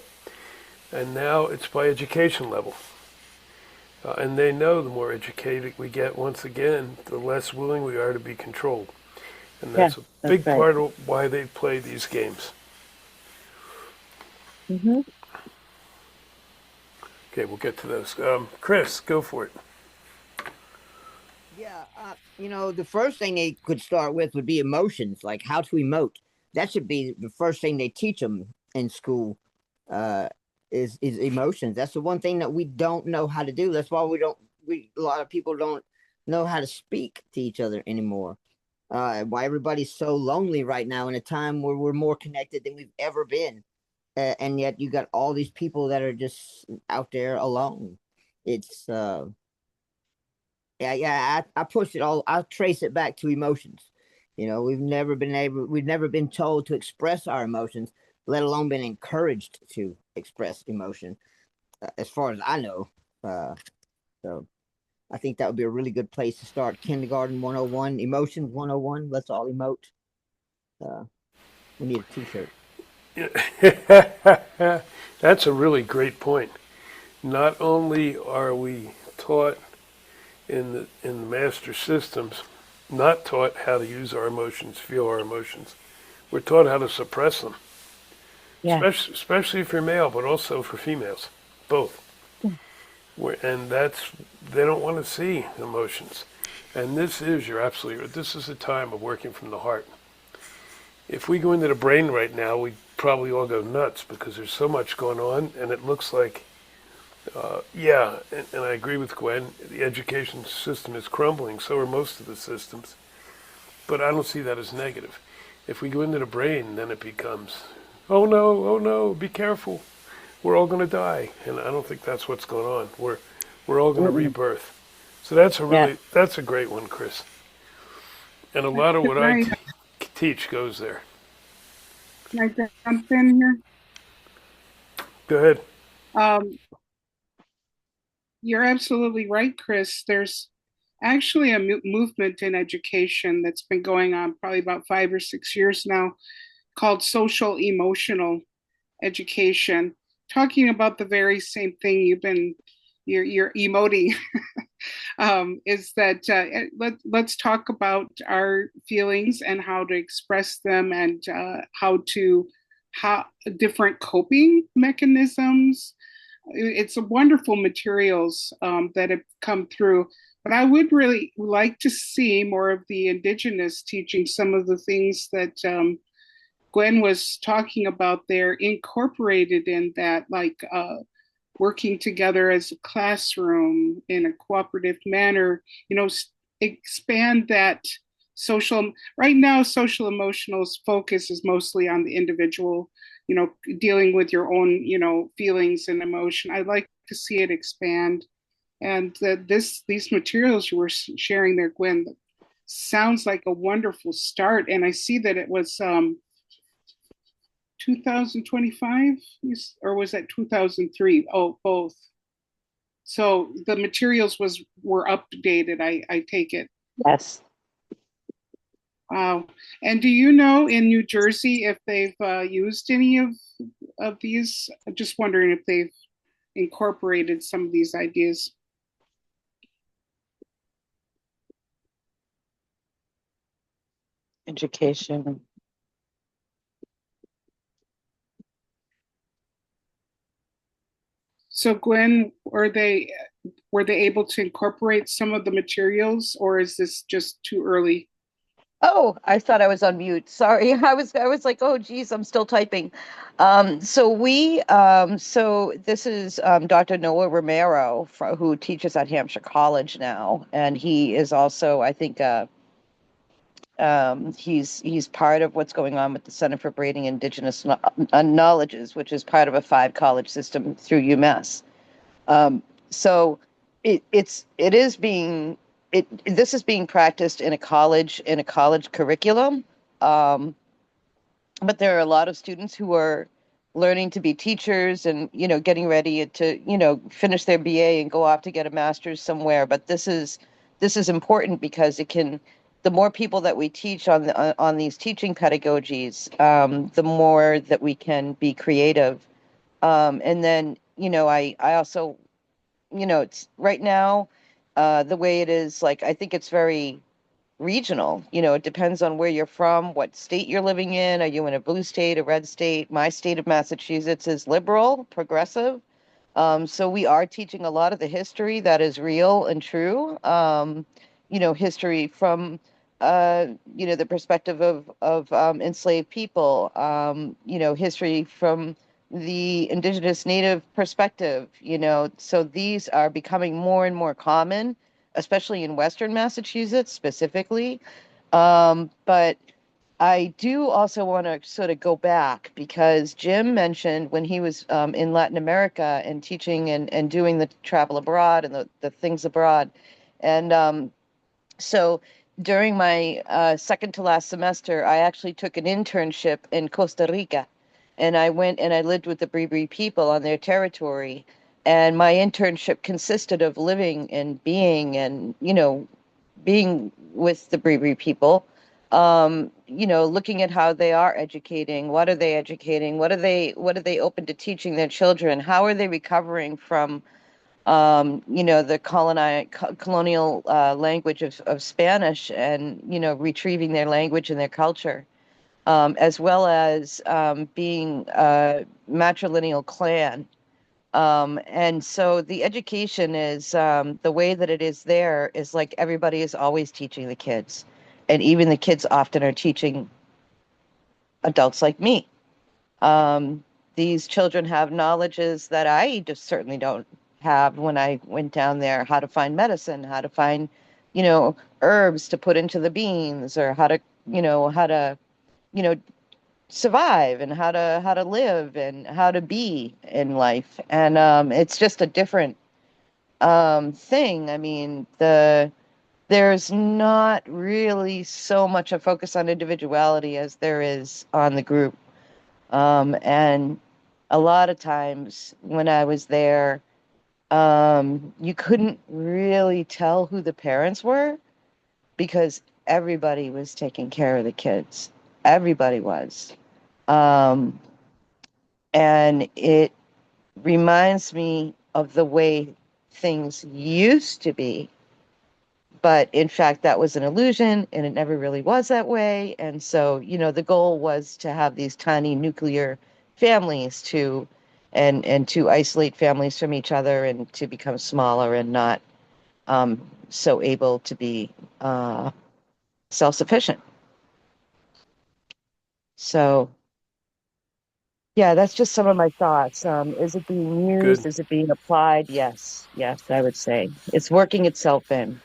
Speaker 2: And now it's by education level. And they know the more educated we get, once again, the less willing we are to be controlled. And
Speaker 6: Yeah,
Speaker 2: that's a
Speaker 6: that's
Speaker 2: big
Speaker 6: right.
Speaker 2: part of why they play these games.
Speaker 6: Hmm.
Speaker 2: Okay, we'll get to those. Chris, go for it.
Speaker 6: Yeah, the first thing they could start with would be emotions, like how to emote. That should be the first thing they teach them in school. Uh, is emotions. That's the one thing that we don't know how to do. That's why we a lot of people don't know how to speak to each other anymore. Why everybody's so lonely right now in a time where we're more connected than we've ever been, and yet you got all these people that are just out there alone. It's yeah, I push it all. I trace it back to emotions. We've never been told to express our emotions, let alone been encouraged to express emotion, as far as I know. Uh, so I think that would be a really good place to start. Kindergarten 101, emotions 101. Let's all emote. Uh, we need a T-shirt.
Speaker 2: That's a really great point. Not only are we taught in the master systems, not taught how to use our emotions, feel our emotions. We're taught how to suppress them,
Speaker 6: Yeah.
Speaker 2: especially if you're male, but also for females, both. And that's they don't want to see emotions. And you're absolutely right. This is a time of working from the heart. If we go into the brain right now, we'd probably all go nuts because there's so much going on, and it looks like, yeah, and I agree with Gwen, the education system is crumbling, so are most of the systems. But I don't see that as negative. If we go into the brain, then it becomes, oh no, be careful. We're all going to die. And I don't think that's what's going on. We're all going to
Speaker 6: Mm-mm.
Speaker 2: rebirth. So
Speaker 6: Yeah.
Speaker 2: that's a great one, Chris. And a lot of what
Speaker 3: Can
Speaker 2: teach goes there.
Speaker 3: I jump in here?
Speaker 2: Go ahead.
Speaker 3: Um, you're absolutely right, Chris. There's actually a movement in education that's been going on probably about 5 or 6 years now called social emotional education, talking about the very same thing you're emoting. Is that let's talk about our feelings and how to express them, and how different coping mechanisms. It's a wonderful materials that have come through, but I would really like to see more of the indigenous teaching some of the things that Gwen was talking about there, incorporated in that, like working together as a classroom in a cooperative manner, expand that social. Right now, social emotional's focus is mostly on the individual, dealing with your own, feelings and emotion. I'd like to see it expand. And these materials you were sharing there, Gwen, sounds like a wonderful start. And I see that it was 2025, or was that 2003? Oh, both. So the materials were updated. I take it.
Speaker 7: Yes.
Speaker 3: Wow. And do you know in New Jersey if they've used any of these? I'm just wondering if they've incorporated some of these ideas.
Speaker 7: Education.
Speaker 3: So Gwen, were they able to incorporate some of the materials, or is this just too early?
Speaker 7: Oh, I thought I was on mute. Sorry. I was like, oh geez, I'm still typing. So this is Dr. Noah Romero who teaches at Hampshire College now, and he is also, I think, He's part of what's going on with the Center for Braiding Indigenous Knowledges, which is part of a 5-college system through UMass. So it is being this is being practiced in a college curriculum. But there are a lot of students who are learning to be teachers and getting ready to finish their BA and go off to get a master's somewhere. But this is important because the more people that we teach on these teaching pedagogies, the more that we can be creative. And then I also it's right now the way it is, like, I think it's very regional. It depends on where you're from, what state you're living in. Are you in a blue state, a red state? My state of Massachusetts is liberal, progressive. So we are teaching a lot of the history that is real and true. History from the perspective of enslaved people. History from the indigenous native perspective. So these are becoming more and more common, especially in Western Massachusetts specifically. But I do also want to sort of go back because Jim mentioned when he was in Latin America and teaching and doing the travel abroad and the things abroad. And so during my second to last semester, I actually took an internship in Costa Rica. And I went and I lived with the Bribri people on their territory. And my internship consisted of living and being with the Bribri people, looking at how they are educating, what are they educating, what are they open to teaching their children, how are they recovering from, the colonial language of Spanish, and retrieving their language and their culture, as well as being a matrilineal clan. And so the education is the way that it is there is like everybody is always teaching the kids. And even the kids often are teaching adults like me. These children have knowledges that I just certainly don't have when I went down there, how to find medicine, how to find, herbs to put into the beans, or how to, you know, survive, and how to live and how to be in life. And it's just a different thing. I mean, there's not really so much a focus on individuality as there is on the group. And a lot of times when I was there, you couldn't really tell who the parents were because everybody was taking care of the kids. Everybody was. Um, and it reminds me of the way things used to be. But in fact, that was an illusion, and it never really was that way. And so, the goal was to have these tiny nuclear families and to isolate families from each other and to become smaller and not so able to be self-sufficient. So, yeah, that's just some of my thoughts. Is it being used?
Speaker 2: Good.
Speaker 7: Is it being applied? Yes, I would say it's working itself in.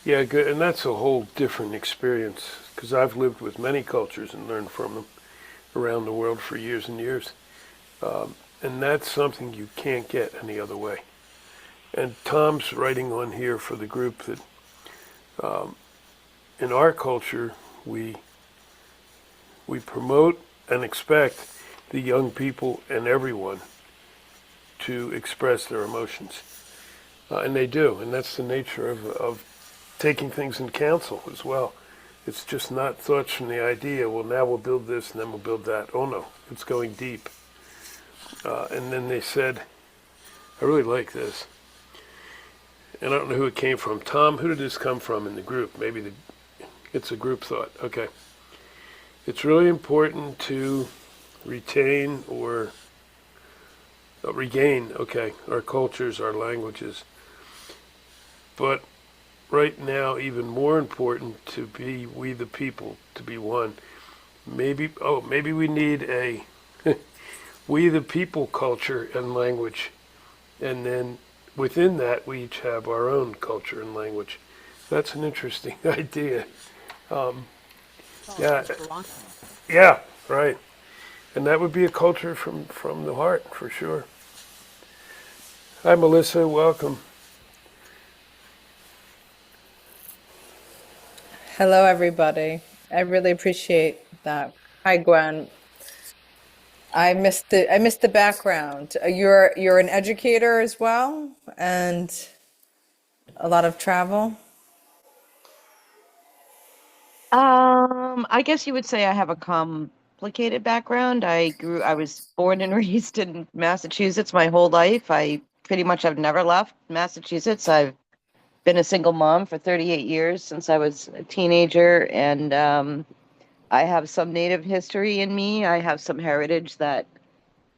Speaker 2: Yeah, good. And that's a whole different experience because I've lived with many cultures and learned from them around the world for years and years. And that's something you can't get any other way. And Tom's writing on here for the group that in our culture, we promote and expect the young people and everyone to express their emotions. And they do. And that's the nature of taking things in council as well. It's just not thoughts from the idea, well, now we'll build this and then we'll build that. Oh, no, it's going deep. And then they said, I really like this. And I don't know who it came from. Tom, who did this come from in the group? Maybe it's a group thought. Okay. It's really important to retain or regain, our cultures, our languages. But right now, even more important to be we the people, to be one. Maybe we need a we the people culture and language. And then within that, we each have our own culture and language. That's an interesting idea.
Speaker 6: Call it
Speaker 2: Yeah,
Speaker 6: inspiration.
Speaker 2: yeah, right. And that would be a culture from the heart for sure. Hi, Melissa. Welcome.
Speaker 9: Hello, everybody. I really appreciate that. Hi, Gwen. I missed the background. You're an educator as well, and a lot of travel.
Speaker 7: I guess you would say I have a complicated background. I was born and raised in Massachusetts my whole life. I pretty much have never left Massachusetts. I've been a single mom for 38 years since I was a teenager, and I have some Native history in me. I have some heritage that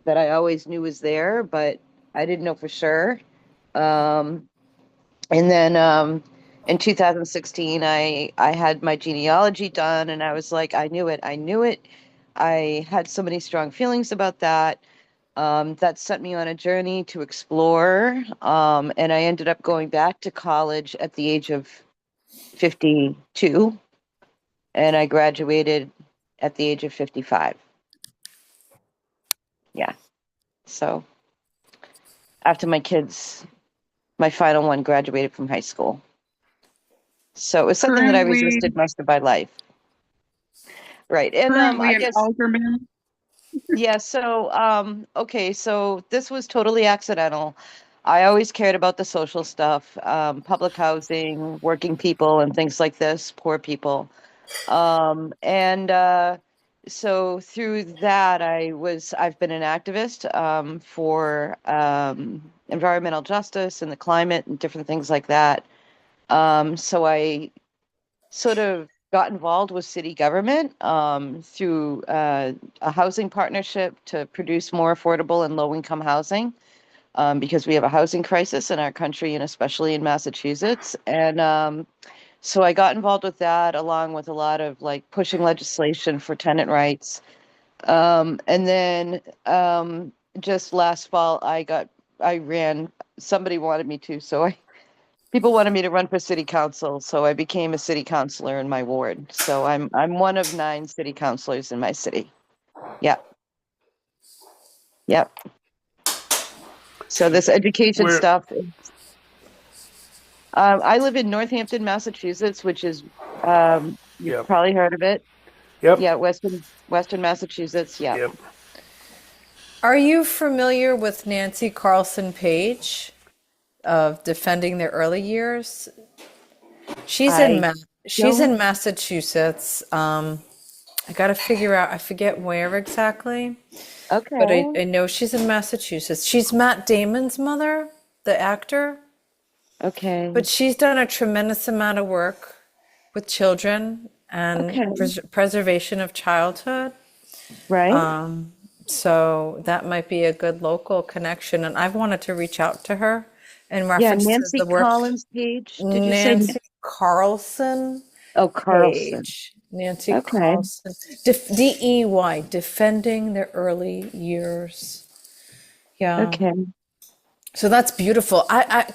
Speaker 7: I always knew was there, but I didn't know for sure. Um, and then in 2016, I had my genealogy done, and I was like, I knew it, I knew it. I had so many strong feelings about that. That set me on a journey to explore, and I ended up going back to college at the age of 52, and I graduated at the age of 55. Yeah. So after my final one graduated from high school. So it was something that I
Speaker 3: Currently,
Speaker 7: resisted most of my life. Right. And
Speaker 3: currently
Speaker 7: I
Speaker 3: an
Speaker 7: guess,
Speaker 3: alderman.
Speaker 7: yeah, so okay, so this was totally accidental. I always cared about the social stuff, public housing, working people and things like this, poor people. And so through that I've been an activist for environmental justice and the climate and different things like that. So I sort of got involved with city government through a housing partnership to produce more affordable and low income housing because we have a housing crisis in our country and especially in Massachusetts. And so I got involved with that along with a lot of like pushing legislation for tenant rights. And then just last fall, I ran, somebody wanted me to, so people wanted me to run for city council, so I became a city councilor in my ward. So I'm one of 9 city councilors in my city. Yep, yep. So
Speaker 2: So
Speaker 7: this education
Speaker 2: where?
Speaker 7: stuff. I live in Northampton, Massachusetts, which is you've
Speaker 2: Yep.
Speaker 7: probably heard of it.
Speaker 2: Yep.
Speaker 7: Yeah, Western Massachusetts. Yep.
Speaker 2: Yep.
Speaker 9: Are you familiar with Nancy Carlson Page of Defending the Early Years? She's in
Speaker 7: I
Speaker 9: Ma- she's
Speaker 7: don't.
Speaker 9: in Massachusetts. I got to figure out. I forget where exactly, but
Speaker 7: Okay.
Speaker 9: I know she's in Massachusetts. She's Matt Damon's mother, the actor.
Speaker 7: Okay.
Speaker 9: But she's done a tremendous amount of work with children and
Speaker 7: Okay.
Speaker 9: preservation of childhood.
Speaker 7: Right.
Speaker 9: So that might be a good local connection. And I've wanted to reach out to her in
Speaker 7: Yeah,
Speaker 9: reference to
Speaker 7: Nancy
Speaker 9: the work.
Speaker 7: Collins Page. Did you say?
Speaker 9: Nancy Carlson
Speaker 7: Oh, Carlson.
Speaker 9: Page. Nancy
Speaker 7: Okay.
Speaker 9: Carlson. DEY, Defending the Early Years. Yeah.
Speaker 7: Okay.
Speaker 9: So that's beautiful.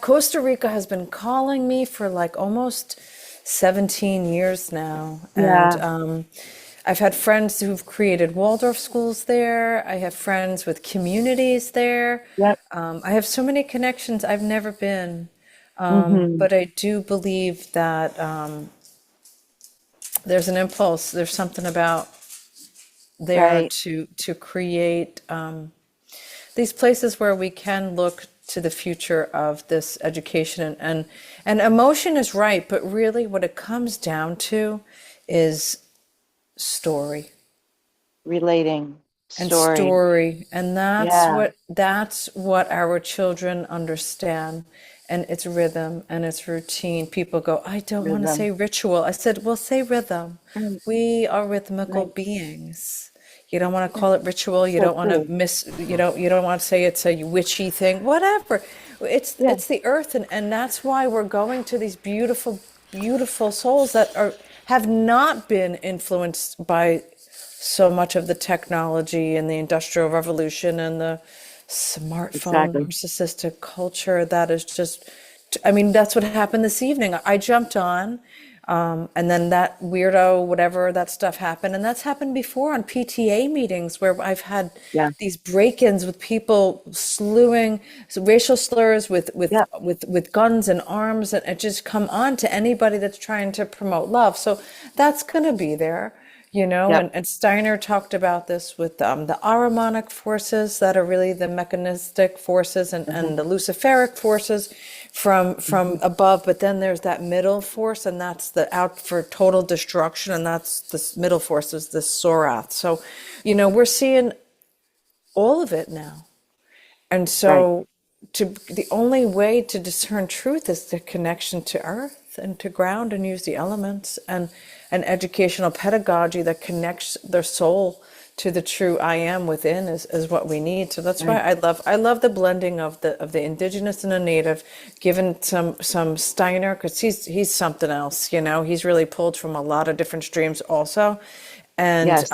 Speaker 9: Costa Rica has been calling me for like almost 17 years now. And
Speaker 7: Yeah.
Speaker 9: I've had friends who've created Waldorf schools there. I have friends with communities there.
Speaker 7: Yep.
Speaker 9: I have so many connections. I've never been.
Speaker 7: Mm-hmm.
Speaker 9: But I do believe that there's an impulse, there's something about there
Speaker 7: Right.
Speaker 9: to create these places where we can look to the future of this education and emotion is right, but really what it comes down to is story
Speaker 7: Relating
Speaker 9: and
Speaker 7: story.
Speaker 9: story, and
Speaker 7: Yeah.
Speaker 9: that's what our children understand. And it's rhythm and it's routine. People go, I don't want to say
Speaker 7: Rhythm.
Speaker 9: ritual. I said, well, say rhythm.
Speaker 7: Right.
Speaker 9: We are rhythmical
Speaker 7: Right.
Speaker 9: beings. You don't want to
Speaker 7: That's
Speaker 9: call it ritual. You
Speaker 7: so
Speaker 9: don't want to
Speaker 7: cool.
Speaker 9: you don't want to say it's a witchy thing. Whatever.
Speaker 7: Yeah.
Speaker 9: It's the earth, and that's why we're going to these beautiful, beautiful souls that have not been influenced by so much of the technology and the industrial revolution and the smartphone
Speaker 7: Exactly.
Speaker 9: narcissistic culture that is just I mean, that's what happened this evening. I jumped on, and then that weirdo, whatever, that stuff happened. And that's happened before on PTA meetings where I've had
Speaker 7: Yeah.
Speaker 9: these break-ins with people slewing racial slurs
Speaker 7: Yep.
Speaker 9: with guns and arms, and it just come on to anybody that's trying to promote love. So that's going to be there.
Speaker 7: Yep.
Speaker 9: And Steiner talked about this with the Ahrimanic forces that are really the mechanistic forces
Speaker 7: Hmm.
Speaker 9: and the Luciferic forces from
Speaker 7: Hmm.
Speaker 9: above. But then there's that middle force, and that's the out for total destruction, and that's this middle force is the Sorath. So, we're seeing all of it now. And
Speaker 7: Right.
Speaker 9: so the only way to discern truth is the connection to earth and to ground and use the elements and an educational pedagogy that connects their soul to the true I am within is what we need. So that's why
Speaker 7: Right.
Speaker 9: I love the blending of the indigenous and the native, given some Steiner, because he's something else, he's really pulled from a lot of different streams also,
Speaker 7: Yes.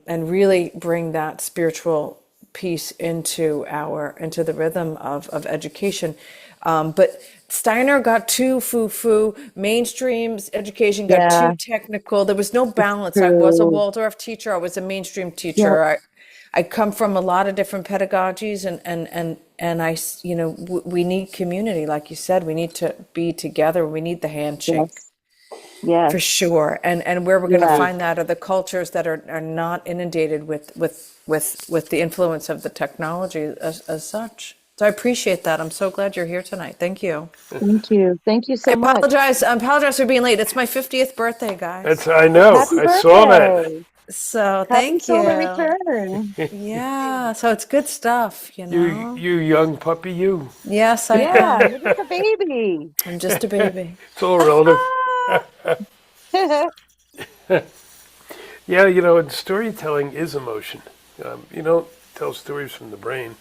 Speaker 9: and really bring that spiritual piece into the rhythm of education. But Steiner got too foo-foo. Mainstream education got too
Speaker 7: Yeah.
Speaker 9: technical. There was no
Speaker 7: It's
Speaker 9: balance. I was a
Speaker 7: true.
Speaker 9: Waldorf teacher. I was a mainstream
Speaker 7: Yep.
Speaker 9: teacher. I come from a lot of different pedagogies, and we need community, like you said. We need to be together. We need the handshake.
Speaker 7: Yes.
Speaker 9: For
Speaker 7: Yes.
Speaker 9: sure. And where we're going to
Speaker 7: Yeah.
Speaker 9: find that are the cultures that are not inundated with the influence of the technology as such. So I appreciate that. I'm so glad you're here tonight. Thank you.
Speaker 7: Thank you. Thank you
Speaker 9: I
Speaker 7: so much.
Speaker 9: apologize. I apologize for being late. It's my 50th birthday, guys.
Speaker 2: I know.
Speaker 7: Happy
Speaker 2: I saw that.
Speaker 7: birthday.
Speaker 9: So
Speaker 7: Happy
Speaker 9: thank
Speaker 7: solar
Speaker 9: you.
Speaker 7: return.
Speaker 9: Yeah. So it's good stuff,
Speaker 2: You young puppy, you.
Speaker 9: Yes, I
Speaker 7: Yeah,
Speaker 9: am.
Speaker 7: you're just a baby.
Speaker 9: I'm just a baby.
Speaker 2: It's all relative. Yeah, and storytelling is emotion. You don't tell stories from the brain.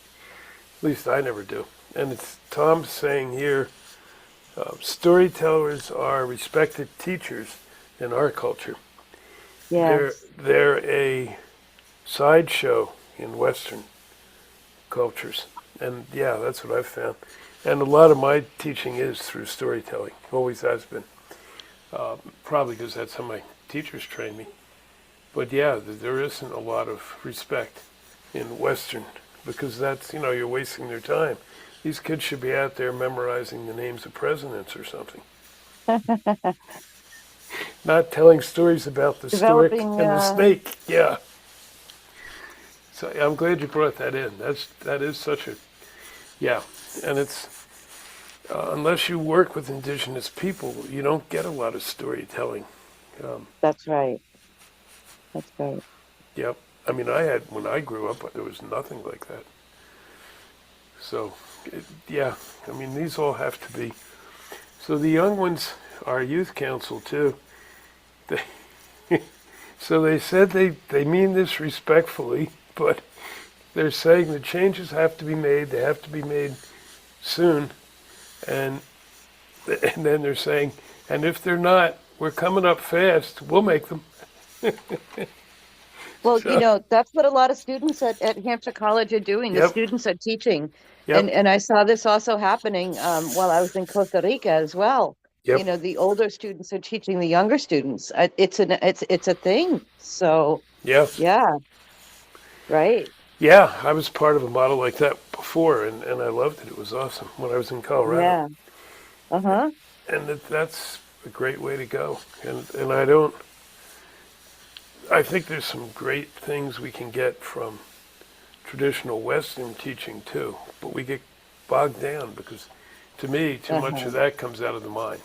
Speaker 2: At least I never do. And it's Tom saying here, storytellers are respected teachers in our culture. They're
Speaker 7: Yes.
Speaker 2: they're a sideshow in Western cultures, and yeah, that's what I've found. And a lot of my teaching is through storytelling. Always has been. Probably because that's how my teachers trained me. But yeah, there isn't a lot of respect in Western because that's, you're wasting their time. These kids should be out there memorizing the names of presidents or something, not telling stories about the stork
Speaker 7: Developing,
Speaker 2: and the snake. Yeah. So I'm glad you brought that in. That is such a yeah, and it's unless you work with indigenous people, you don't get a lot of storytelling.
Speaker 7: that's right. That's right.
Speaker 2: Yep. I mean, I had when I grew up, there was nothing like that. So, yeah. I mean, these all have to be. So the young ones are youth council too. They, so they said they mean this respectfully, but they're saying the changes have to be made. They have to be made soon, and and then they're saying, and if they're not, we're coming up fast. We'll make them.
Speaker 7: Well,
Speaker 2: So,
Speaker 7: that's what a lot of students at Hampshire College are doing. The
Speaker 2: yep,
Speaker 7: students are teaching. And
Speaker 2: yep,
Speaker 7: and I saw this also happening while I was in Costa Rica as well.
Speaker 2: yep,
Speaker 7: The older students are teaching the younger students. It's a thing. So
Speaker 2: yeah,
Speaker 7: yeah, right.
Speaker 2: yeah. I was part of a model like that before, and I loved it. It was awesome when I was in Colorado,
Speaker 7: Yeah. Uh-huh.
Speaker 2: and that's a great way to go. And I don't. I think there's some great things we can get from traditional Western teaching too, but we get bogged down because, to me, too much
Speaker 7: Uh-huh.
Speaker 2: of that comes out of the mind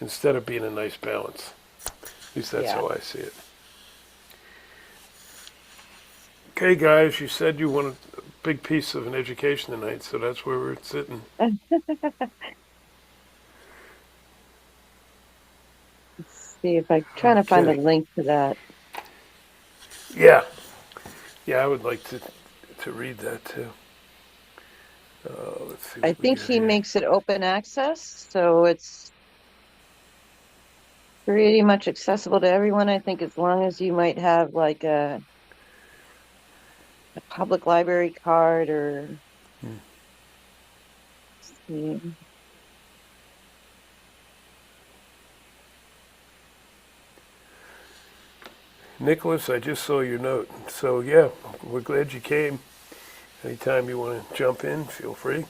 Speaker 2: instead of being a nice balance. At least that's
Speaker 7: Yeah.
Speaker 2: how I see it. Okay, guys, you said you wanted a big piece of an education tonight, so that's where we're sitting.
Speaker 7: Let's see if I trying to find a
Speaker 2: Okay.
Speaker 7: link to that.
Speaker 2: Yeah, yeah, I would like to read that too. Let's see
Speaker 7: I
Speaker 2: what we
Speaker 7: think
Speaker 2: got
Speaker 7: he
Speaker 2: here.
Speaker 7: makes it open access, so it's pretty much accessible to everyone. I think as long as you might have like a public library card or see.
Speaker 2: Nicholas, I just saw your note. So, yeah, we're glad you came. Anytime you want to jump in, feel free.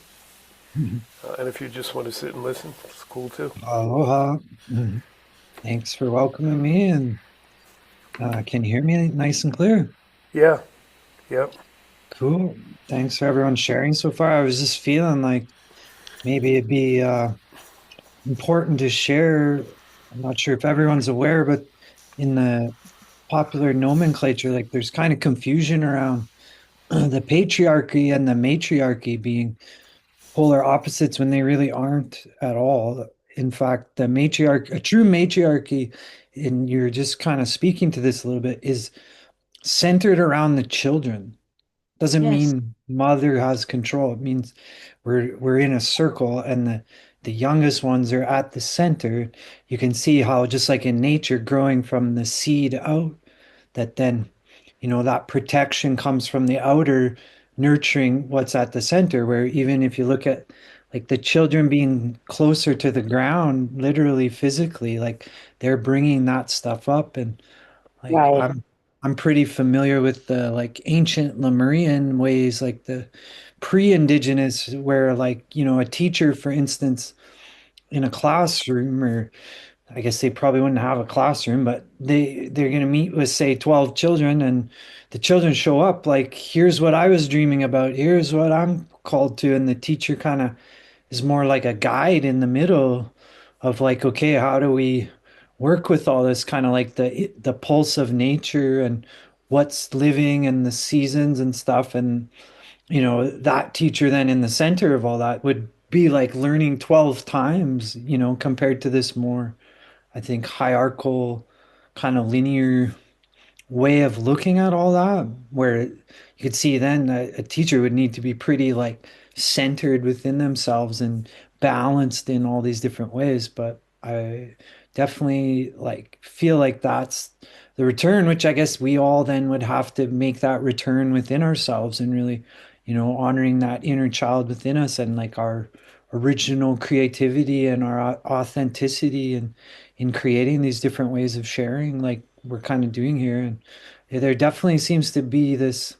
Speaker 2: And if you just want to sit and listen, it's cool too.
Speaker 10: Aloha. Thanks for welcoming me, and can you hear me nice and clear?
Speaker 2: Yeah, yep.
Speaker 10: Cool. Thanks for everyone sharing so far. I was just feeling like maybe it'd be important to share. I'm not sure if everyone's aware, but in the popular nomenclature, like there's kind of confusion around the patriarchy and the matriarchy being polar opposites when they really aren't at all. In fact, a true matriarchy, and you're just kind of speaking to this a little bit, is centered around the children. Doesn't
Speaker 7: Yes.
Speaker 10: mean mother has control. It means we're in a circle and the youngest ones are at the center. You can see how just like in nature, growing from the seed out, that then, that protection comes from the outer nurturing what's at the center, where even if you look at like the children being closer to the ground, literally physically, like they're bringing that stuff up. And like
Speaker 7: Right.
Speaker 10: I'm pretty familiar with the like ancient Lemurian ways, like the pre-indigenous, where like, a teacher, for instance, in a classroom, or I guess they probably wouldn't have a classroom, but they're going to meet with say 12 children, and the children show up like, here's what I was dreaming about, here's what I'm called to, and the teacher kind of is more like a guide in the middle of like, okay, how do we work with all this, kind of like the pulse of nature and what's living and the seasons and stuff. And that teacher then in the center of all that would be like learning 12 times, compared to this more, I think, hierarchical kind of linear way of looking at all that, where you could see then a teacher would need to be pretty like centered within themselves and balanced in all these different ways. But I definitely like feel like that's the return, which I guess we all then would have to make that return within ourselves and really, honoring that inner child within us and like our original creativity and our authenticity and in creating these different ways of sharing like we're kind of doing here. And there definitely seems to be this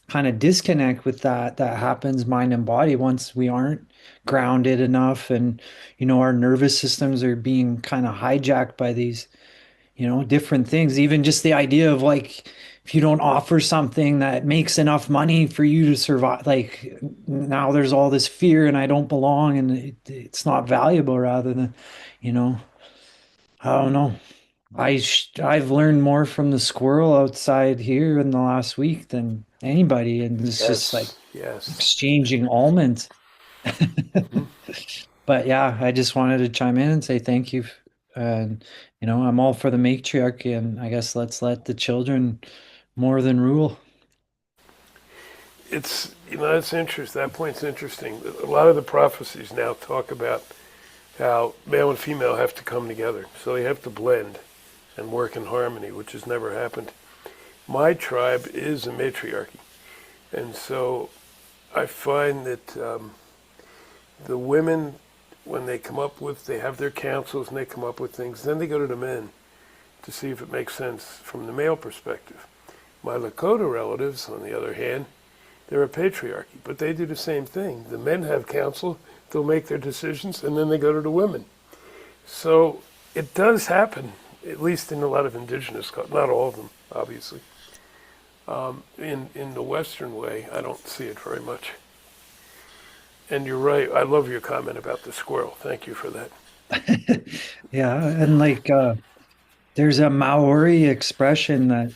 Speaker 10: kind of disconnect with that happens mind and body once we aren't grounded enough, and our nervous systems are being kind of hijacked by these different things. Even just the idea of like, if you don't offer something that makes enough money for you to survive, like now there's all this fear and I don't belong and it's not valuable, rather than, you know I don't know. I've learned more from the squirrel outside here in the last week than anybody, and it's just like
Speaker 2: Yes, yes.
Speaker 10: exchanging almonds.
Speaker 2: Hmm.
Speaker 10: But yeah, I just wanted to chime in and say thank you. And I'm all for the matriarchy, and I guess let's let the children more than rule.
Speaker 2: That's interesting. That point's interesting. A lot of the prophecies now talk about how male and female have to come together. So they have to blend and work in harmony, which has never happened. My tribe is a matriarchy. And so I find that the women, when they have their councils and they come up with things, then they go to the men to see if it makes sense from the male perspective. My Lakota relatives, on the other hand, they're a patriarchy, but they do the same thing. The men have counsel, they'll make their decisions, and then they go to the women. So it does happen, at least in a lot of indigenous cultures, not all of them, obviously. In the Western way, I don't see it very much. And you're right. I love your comment about the squirrel. Thank you for that.
Speaker 10: Yeah, and like there's a Maori expression that,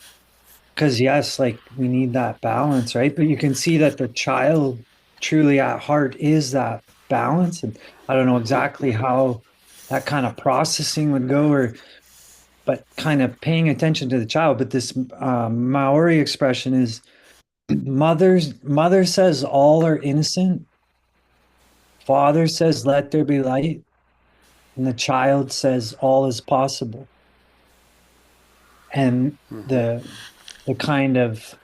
Speaker 10: because yes, like we need that balance, right? But you can see that the child truly at heart is that balance. And I don't know exactly how that kind of processing would go, or but kind of paying attention to the child. But this Maori expression is mother says all are innocent, father says let there be light, and the child says all is possible. And
Speaker 2: Mm-hmm.
Speaker 10: the kind of,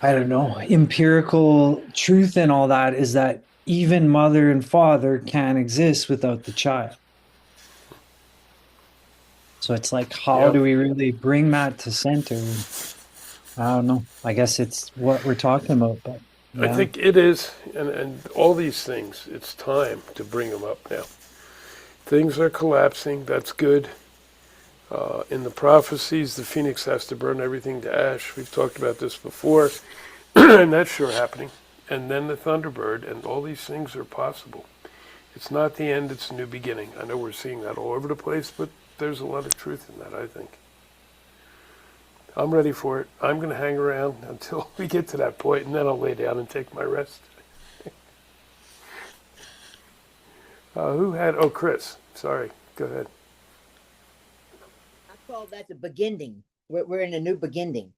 Speaker 10: I don't know, empirical truth in all that is that even mother and father can't exist without the child. So it's like, how
Speaker 2: Yep.
Speaker 10: do we really bring that to center? I don't know. I guess it's what we're talking about, but
Speaker 2: I
Speaker 10: yeah.
Speaker 2: think it is, and all these things, it's time to bring them up now. Things are collapsing. That's good. In the prophecies, the phoenix has to burn everything to ash. We've talked about this before, and that's sure happening. And then the thunderbird, and all these things are possible. It's not the end, it's a new beginning. I know we're seeing that all over the place, but there's a lot of truth in that, I think. I'm ready for it. I'm going to hang around until we get to that point, and then I'll lay down and take my rest. Who had, oh, Chris. Sorry, go ahead.
Speaker 6: I call that the beginning. We're in a new beginning.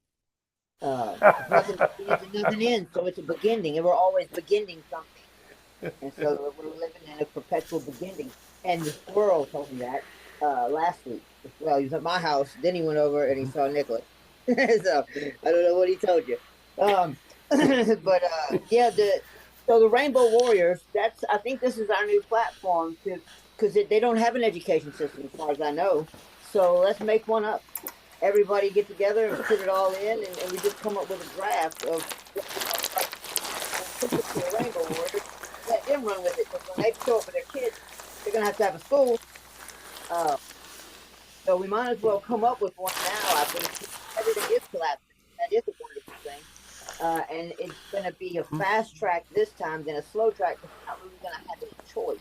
Speaker 6: Nothing begins and nothing ends, so it's a beginning, and we're always beginning something. And so we're living in a perpetual beginning. And the squirrel told me that last week. Well, he was at my house, then he went over and he saw Nicholas. So I don't know what he told you. But yeah, the Rainbow Warriors. That's I think this is our new platform to because they don't have an education system as far as I know. So let's make one up. Everybody get together and put it all in, and we just come up with a draft of what we want to and push it to the Rainbow Warriors. Let them run with it because when they show up with their kids, they're gonna have to have a school. Uh, so we might as well come up with one now. I think everything is collapsing. That is a wonderful thing. And it's going to be a fast track this time than a slow track because we're not really going to have any choice.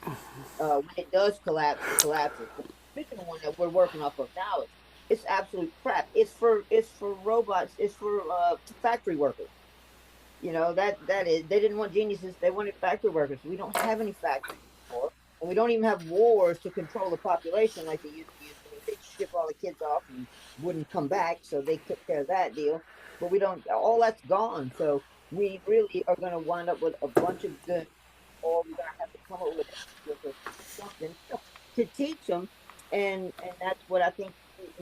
Speaker 6: When it does collapse, it collapses. The original one that we're working off of now is it's absolute crap. It's for robots. It's for factory workers. You know that is they didn't want geniuses. They wanted factory workers. We don't have any factories anymore, and we don't even have wars to control the population like they used to. They'd ship all the kids off and wouldn't come back, so they took care of that deal. But we don't. All that's gone. So we really are going to wind up with a bunch of good, or we're going to have to come up with something to teach them, and that's what I think.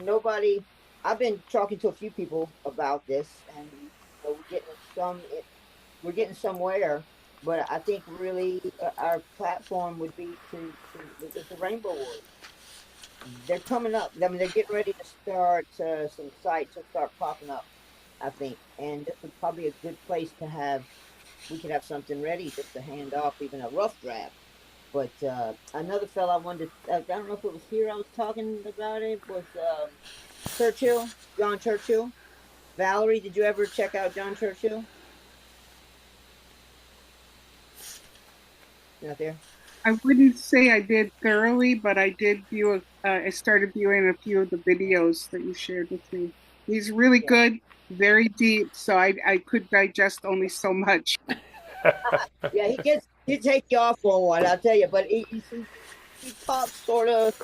Speaker 6: Nobody. I've been talking to a few people about this, and we're getting somewhere. But I think really our platform would be to the Rainbow Warriors. They're coming up. I mean, they're getting ready to start. Some sites will start popping up. I think, and this would probably a good place to have. We could have something ready just to hand off, even a rough draft. But another fellow I wanted to, I don't know if it was here I was talking about it, was Churchill, John Churchill. Valerie, did you ever check out John Churchill? You not there?
Speaker 3: I wouldn't say I did thoroughly, but I did view. I started viewing a few of the videos that you shared with me. He's really
Speaker 6: Yeah.
Speaker 3: good, very deep, so I could digest only so much.
Speaker 6: Yeah, he take you off for one, I'll tell you. But he talks sort of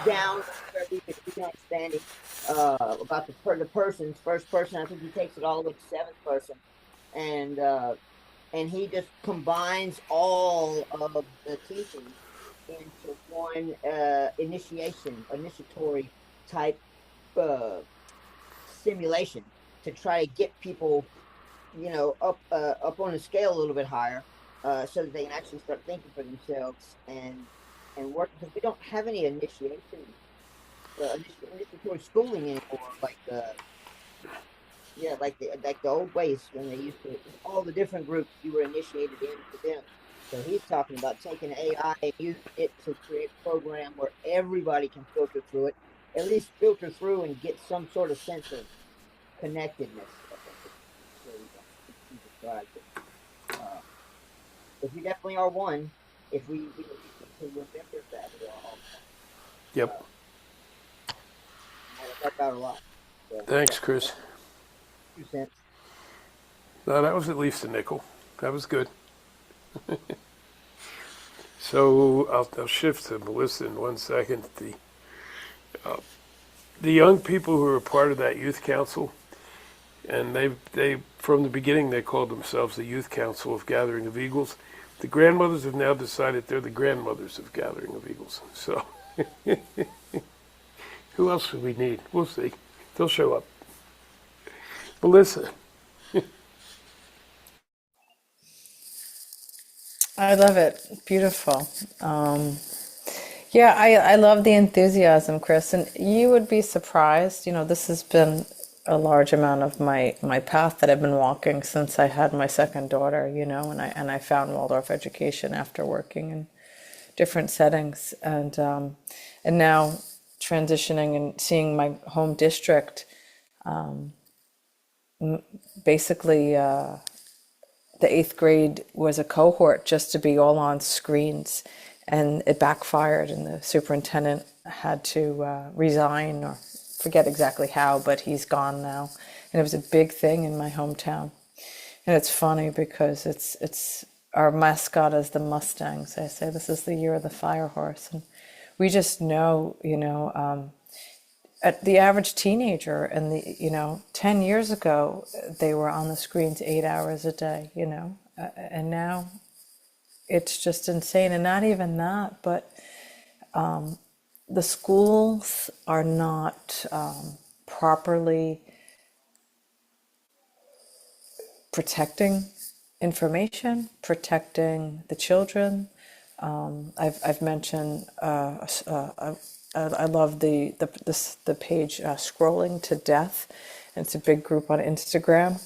Speaker 6: down where we can understand him about the person's first person. I think he takes it all the way to seventh person, and uh, and he just combines all of the teachings into one initiatory type uh, simulation to try to get people, up on the scale a little bit higher, so that they can actually start thinking for themselves and work because we don't have any initiatory schooling anymore, like the old ways when they used to all the different groups you were initiated into them. So he's talking about taking AI and using it to create a program where everybody can filter through it, at least filter through and get some sort of sense of connectedness. I think is the way he describes it. Uh, because we definitely are one. If we can remember that we're all
Speaker 2: Yep.
Speaker 6: uh, that'll help out a lot. So
Speaker 2: Thanks,
Speaker 6: that's
Speaker 2: Chris.
Speaker 6: 2 cents.
Speaker 2: No, that was at least a nickel. That was good. So I'll shift to Melissa in 1 second. The young people who are part of that youth council, and they from the beginning they called themselves the Youth Council of Gathering of Eagles. The grandmothers have now decided they're the grandmothers of Gathering of Eagles. So who else do we need? We'll see. They'll show up. Melissa.
Speaker 9: I love it. Beautiful. Um, Yeah, I love the enthusiasm, Chris, and you would be surprised. This has been a large amount of my path that I've been walking since I had my second daughter, and I found Waldorf education after working in different settings, and now transitioning and seeing my home district basically. The eighth grade was a cohort just to be all on screens, and it backfired, and the superintendent had to resign, or forget exactly how, but he's gone now. And it was a big thing in my hometown. And it's funny because it's our mascot is the Mustangs. I say this is the year of the fire horse, and we just know, at the average teenager, and 10 years ago they were on the screens 8 hours a day, and now it's just insane. And not even that, but the schools are not properly protecting information, protecting the children. I've mentioned I love the page Scrolling to Death. It's a big group on Instagram,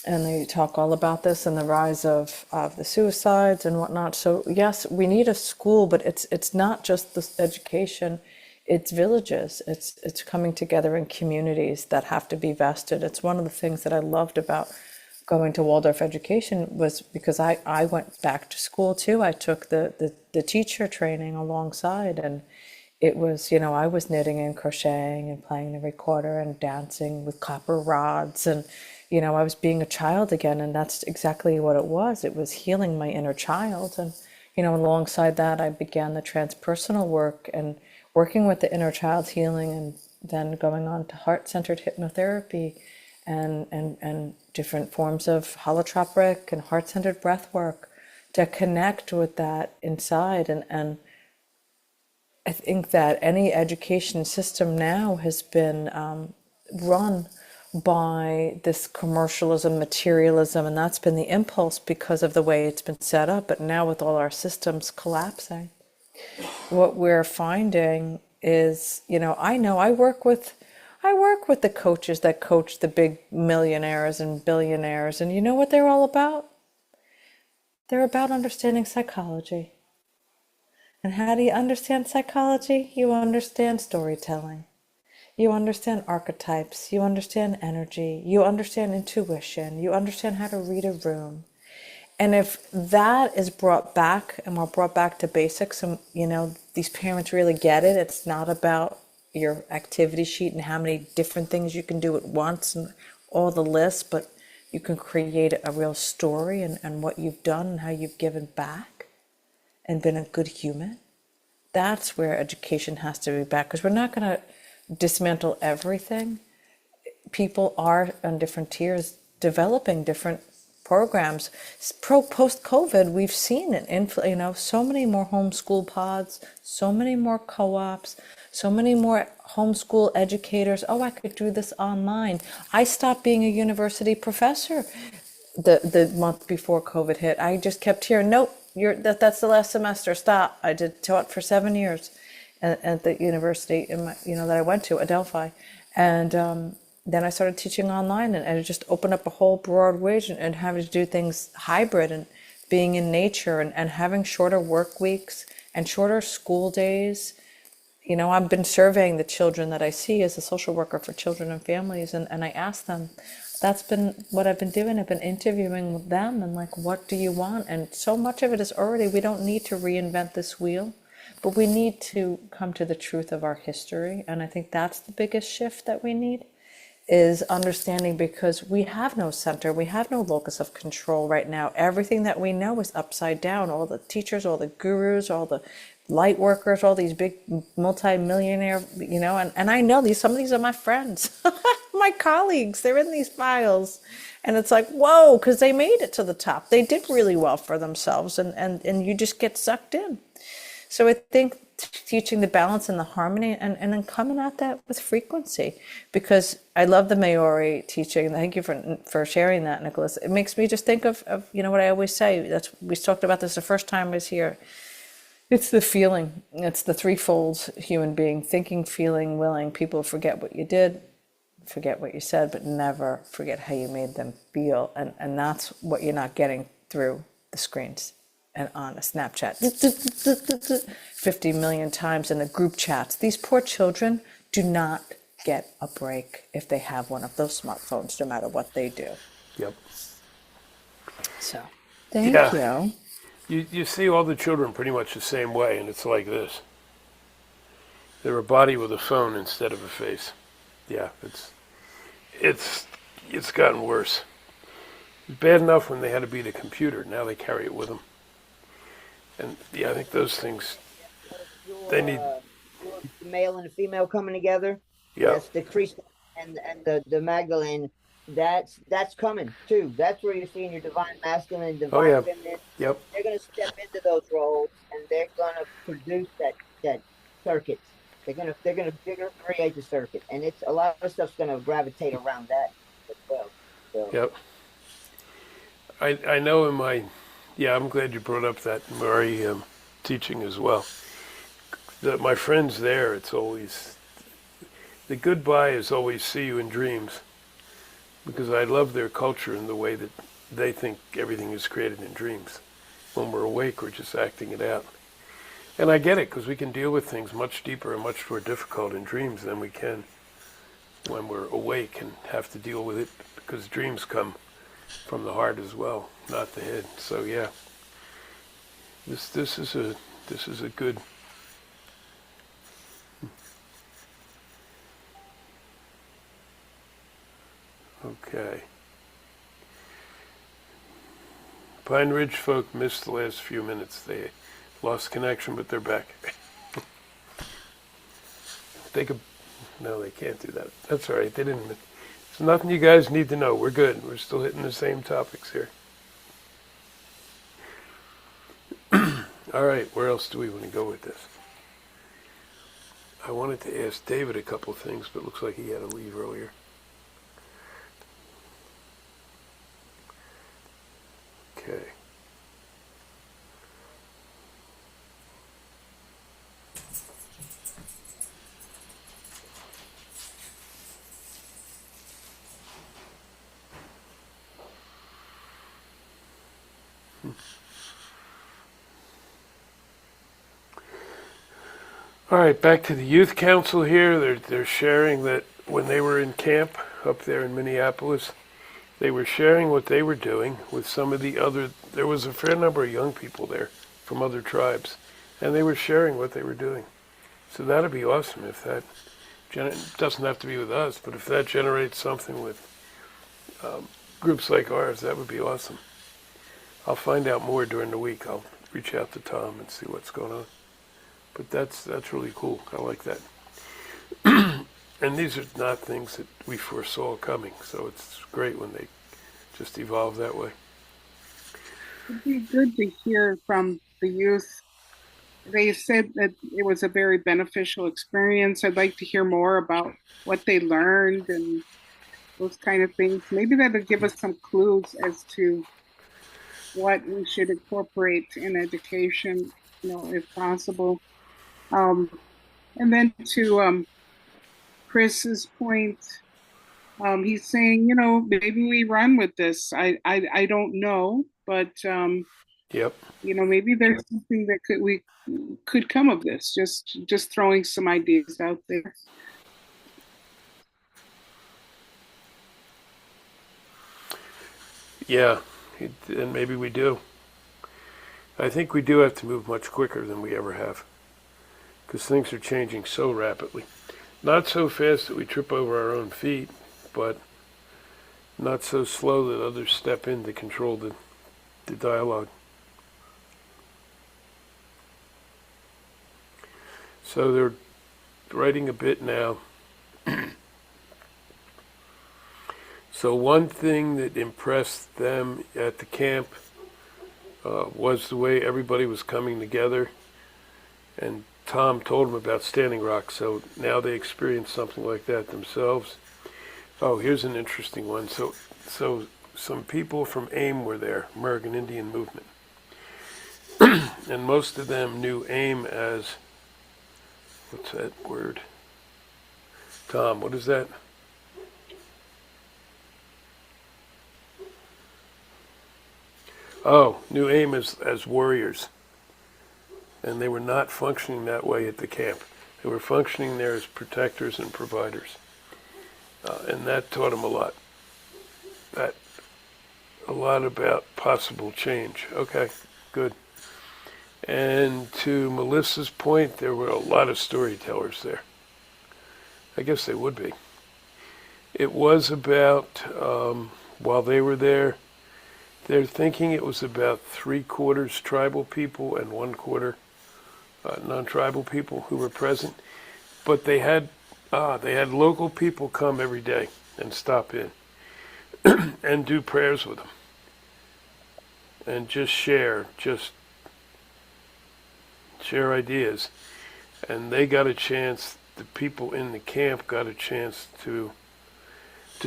Speaker 9: and they talk all about this and the rise of the suicides and whatnot. So yes, we need a school, but it's not just this education. It's villages. It's coming together in communities that have to be vested. It's one of the things that I loved about going to Waldorf education was because I went back to school too. I took the teacher training alongside, and it was, I was knitting and crocheting and playing the recorder and dancing with copper rods, and I was being a child again, and that's exactly what it was. It was healing my inner child. And alongside that, I began the transpersonal work and working with the inner child healing, and then going on to heart-centered hypnotherapy and different forms of holotropic and heart-centered breath work to connect with that inside. And I think that any education system now has been run by this commercialism, materialism, and that's been the impulse because of the way it's been set up. But now with all our systems collapsing, what we're finding is, I know I work with the coaches that coach the big millionaires and billionaires, and you know what they're all about? They're about understanding psychology. And how do you understand psychology? You understand storytelling. You understand archetypes. You understand energy. You understand intuition. You understand how to read a room. And if that is brought back, and we're brought back to basics, and these parents really get it, it's not about your activity sheet and how many different things you can do at once and all the lists, but you can create a real story and what you've done and how you've given back and been a good human. That's where education has to be back, because we're not going to dismantle everything. People are on different tiers developing different programs. Post COVID, we've seen it. So many more homeschool pods, so many more co-ops, so many more homeschool educators. Oh, I could do this online. I stopped being a university professor the month before COVID hit. I just kept hearing, nope, that's the last semester. Stop. I did taught for 7 years at the university that I went to, Adelphi, and then I started teaching online, and it just opened up a whole broad range, and having to do things hybrid and being in nature, and having shorter work weeks and shorter school days. I've been surveying the children that I see as a social worker for children and families, and I ask them, that's been what I've been doing. I've been interviewing with them and like, what do you want? And so much of it is already, we don't need to reinvent this wheel, but we need to come to the truth of our history. And I think that's the biggest shift that we need, is understanding, because we have no center, we have no locus of control right now. Everything that we know is upside down. All the teachers, all the gurus, all the light workers, all these big multi-millionaire, and I know some of these are my friends, my colleagues, they're in these files. And it's like, whoa, because they made it to the top. They did really well for themselves, and you just get sucked in. So I think teaching the balance and the harmony, and then coming at that with frequency, because I love the Maori teaching. Thank you for sharing that, Nicholas. It makes me just think of what I always say. We talked about this the first time I was here. It's the feeling. It's the threefold human being: thinking, feeling, willing. People forget what you did, forget what you said, but never forget how you made them feel. And that's what you're not getting through the screens and on a Snapchat. 50 million times in the group chats. These poor children do not get a break if they have one of those smartphones, no matter what they do.
Speaker 2: Yep.
Speaker 9: So, thank
Speaker 2: Yeah.
Speaker 9: you.
Speaker 2: You see all the children pretty much the same way, and it's like this. They're a body with a phone instead of a face. Yeah, it's gotten worse. It's bad enough when they had to beat a computer. Now they carry it with them. And yeah, I think those things, they need,
Speaker 6: The male and the female coming together.
Speaker 2: yeah.
Speaker 6: That's the Christ and the Magdalene. That's coming too. That's where you're seeing your divine masculine,
Speaker 2: Oh
Speaker 6: divine
Speaker 2: yeah.
Speaker 6: feminine.
Speaker 2: Yep.
Speaker 6: They're gonna step into those roles and they're gonna produce that circuit. They're gonna create the circuit, and it's a lot of stuff's gonna gravitate around that as well. So
Speaker 2: Yep. I know in my, yeah, I'm glad you brought up that Murray teaching as well. My friends there, it's always, the goodbye is always see you in dreams, because I love their culture and the way that they think everything is created in dreams. When we're awake, we're just acting it out. And I get it, because we can deal with things much deeper and much more difficult in dreams than we can when we're awake and have to deal with it, because dreams come from the heart as well, not the head. So yeah, this is a good. Okay. Pine Ridge folk missed the last few minutes. They lost connection, but they're back. They could. No, they can't do that. That's all right. They didn't. It's nothing you guys need to know. We're good. We're still hitting the same topics here. All right. Where else do we want to go with this? I wanted to ask David a couple of things, but it looks like he had to leave earlier. Okay. All right, back to the youth council here. They're sharing that when they were in camp up there in Minneapolis, they were sharing what they were doing with some of the other. There was a fair number of young people there from other tribes, and they were sharing what they were doing. So that'd be awesome if that doesn't have to be with us, but if that generates something with groups like ours, that would be awesome. I'll find out more during the week. I'll reach out to Tom and see what's going on. But that's really cool. I like that. And these are not things that we foresaw coming, so it's great when they just evolve that way.
Speaker 3: It'd be good to hear from the youth. They said that it was a very beneficial experience. I'd like to hear more about what they learned and those kind of things. Maybe that'll give us some clues as to what we should incorporate in education, if possible. And then to Chris's point, he's saying, maybe we run with this. I don't know, but
Speaker 2: Yep.
Speaker 3: maybe there's something that could come of this. Just throwing some ideas out there.
Speaker 2: Yeah, and maybe we do. I think we do have to move much quicker than we ever have, because things are changing so rapidly. Not so fast that we trip over our own feet, but not so slow that others step in to control the dialogue. So they're writing a bit now. So one thing that impressed them at the camp was the way everybody was coming together. And Tom told them about Standing Rock, so now they experience something like that themselves. Oh, here's an interesting one. So some people from AIM were there, American Indian Movement. and most of them knew AIM as, what's that word? Tom, what is that? Oh, knew AIM as warriors. And they were not functioning that way at the camp. They were functioning there as protectors and providers. And that taught them a lot. A lot about possible change. Okay, good. And to Melissa's point, there were a lot of storytellers there. I guess they would be. It was about, while they were there, they're thinking it was about 3/4 tribal people and 1/4 non-tribal people who were present. But they had local people come every day and stop in and do prayers with them and just share ideas. And they got a chance, the people in the camp got a chance to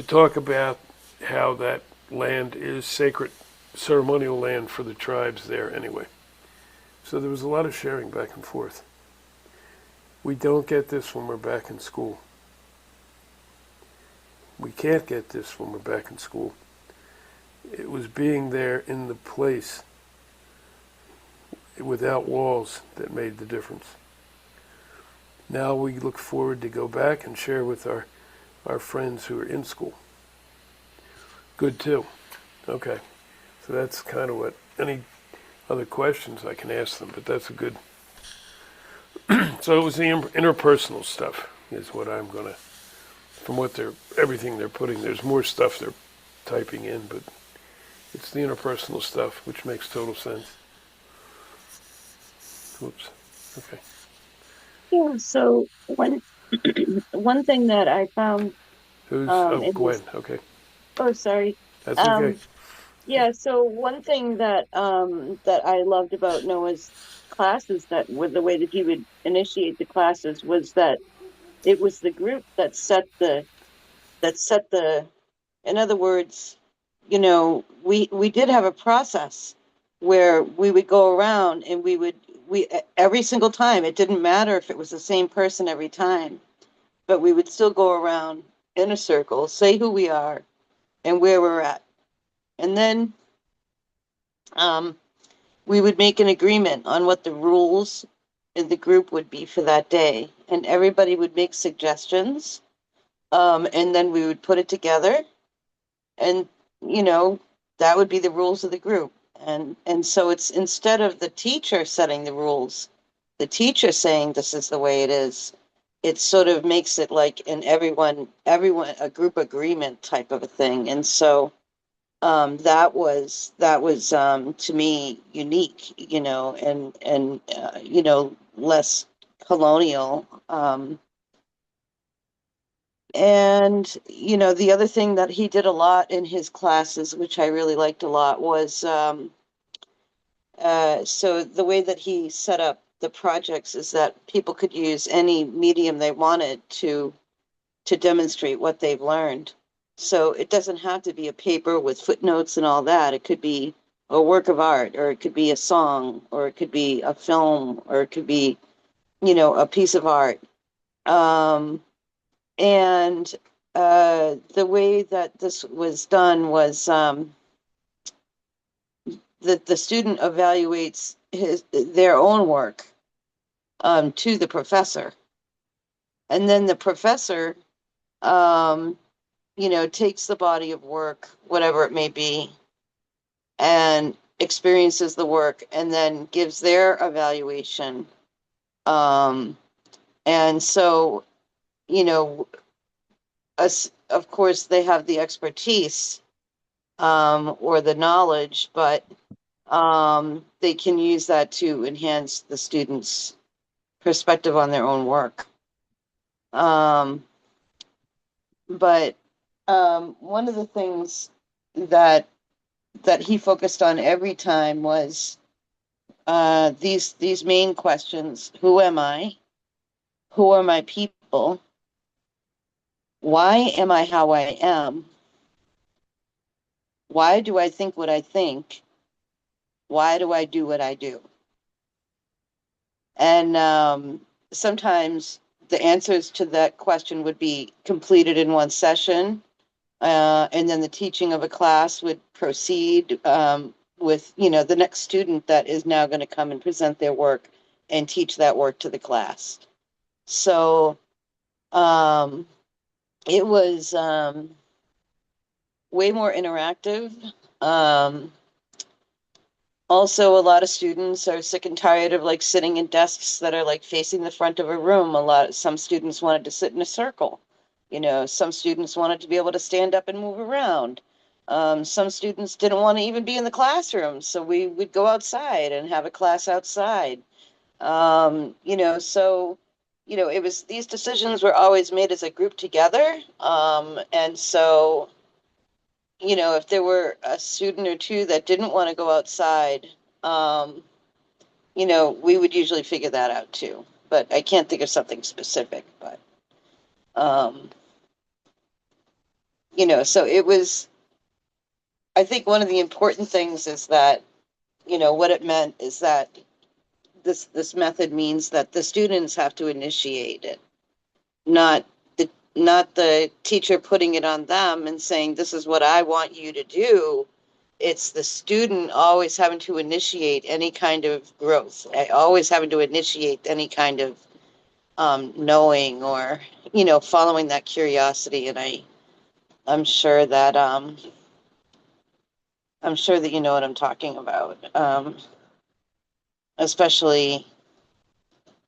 Speaker 2: talk about how that land is sacred ceremonial land for the tribes there anyway. So there was a lot of sharing back and forth. We don't get this when we're back in school. We can't get this when we're back in school. It was being there in the place without walls that made the difference. Now we look forward to go back and share with our friends who are in school. Good too. Okay. So that's kind of what, any other questions I can ask them, but that's a good. So it was the interpersonal stuff is what I'm going to, from what everything they're putting, there's more stuff they're typing in, but it's the interpersonal stuff, which makes total sense. Oops. Okay.
Speaker 7: Yeah, so one thing that I found
Speaker 2: Who's,
Speaker 7: in
Speaker 2: Gwen,
Speaker 7: this,
Speaker 2: okay.
Speaker 7: oh, sorry.
Speaker 2: That's okay.
Speaker 7: Yeah, so one thing that that I loved about Noah's classes, that with the way that he would initiate the classes, was that it was the group that set the in other words, we did have a process where we would go around and we every single time, it didn't matter if it was the same person every time, but we would still go around in a circle, say who we are and where we're at. And then um, we would make an agreement on what the rules in the group would be for that day. And everybody would make suggestions. And then we would put it together. And, you know, that would be the rules of the group. And so it's, instead of the teacher setting the rules, the teacher saying this is the way it is, it sort of makes it like an everyone, a group agreement type of a thing. And so that was to me unique, and less colonial. And the other thing that he did a lot in his classes, which I really liked a lot, was so the way that he set up the projects is that people could use any medium they wanted to demonstrate what they've learned. So it doesn't have to be a paper with footnotes and all that. It could be a work of art, or it could be a song, or it could be a film, or it could be, a piece of art. And the way that this was done was that the student evaluates their own work to the professor. And then the professor takes the body of work, whatever it may be, and experiences the work and then gives their evaluation. And so, of course, they have the expertise or the knowledge, but they can use that to enhance the students' perspective on their own work. But one of the things that he focused on every time was these main questions: who am I? Who are my people? Why am I how I am? Why do I think what I think? Why do I do what I do? And sometimes the answers to that question would be completed in one session. And then the teaching of a class would proceed with, the next student that is now going to come and present their work and teach that work to the class. So um, it was way more interactive. Um, Also, a lot of students are sick and tired of like sitting in desks that are like facing the front of a room. Some students wanted to sit in a circle. Some students wanted to be able to stand up and move around. Some students didn't want to even be in the classroom, so we would go outside and have a class outside. So it was these decisions were always made as a group together. And so if there were a student or two that didn't want to go outside, um, we would usually figure that out too. But I can't think of something specific. But, um, so it was, I think one of the important things is that, what it meant is that this method means that the students have to initiate it, not the teacher putting it on them and saying, this is what I want you to do. It's the student always having to initiate any kind of growth, always having to initiate any kind of knowing or, following that curiosity. And I'm sure that, I'm sure that you know what I'm talking about. Especially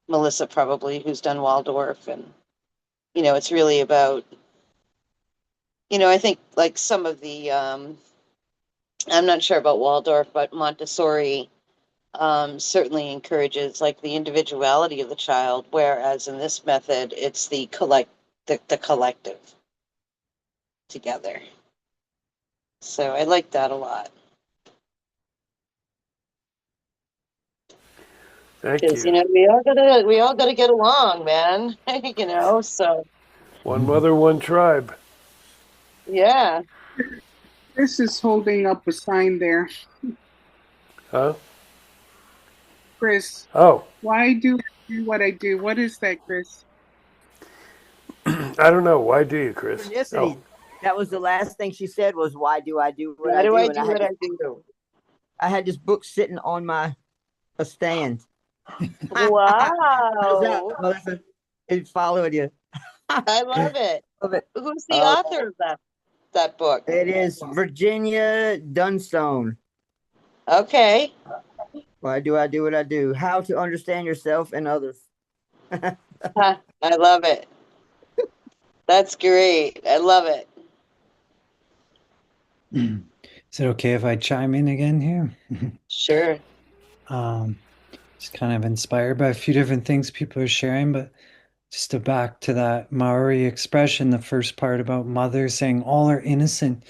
Speaker 7: Melissa, probably, who's done Waldorf. And, it's really about, I think like some of the, I'm not sure about Waldorf, but Montessori certainly encourages like the individuality of the child, whereas in this method, it's the collective together. So I like that a lot.
Speaker 2: Thank
Speaker 7: Because
Speaker 2: you.
Speaker 7: we all gotta get along, man. So
Speaker 2: One mother, one tribe.
Speaker 7: yeah.
Speaker 3: Chris is holding up a sign there.
Speaker 2: Huh?
Speaker 3: Chris,
Speaker 2: Oh,
Speaker 3: why do I do what I do? What is that, Chris?
Speaker 2: I don't know. Why do you, Chris? Oh,
Speaker 6: Synchronicity. That was the last thing she said was, why do I do what
Speaker 7: Why
Speaker 6: I
Speaker 7: do I
Speaker 6: do? And
Speaker 7: do what I do?
Speaker 6: I had this book sitting on my a stand. How's that,
Speaker 7: Wow.
Speaker 6: Melissa? It's following you.
Speaker 7: I love it.
Speaker 6: Love it.
Speaker 7: Who's the
Speaker 6: Uh,
Speaker 7: author of that book?
Speaker 6: it is Virginia Dunstone.
Speaker 7: Okay.
Speaker 6: Why do I do what I do? How to understand yourself and others.
Speaker 7: Huh, I love it. That's great. I love it.
Speaker 10: Is it okay if I chime in again here?
Speaker 7: Sure.
Speaker 10: Um, just kind of inspired by a few different things people are sharing, but just to back to that Maori expression, the first part about mother saying all are innocent.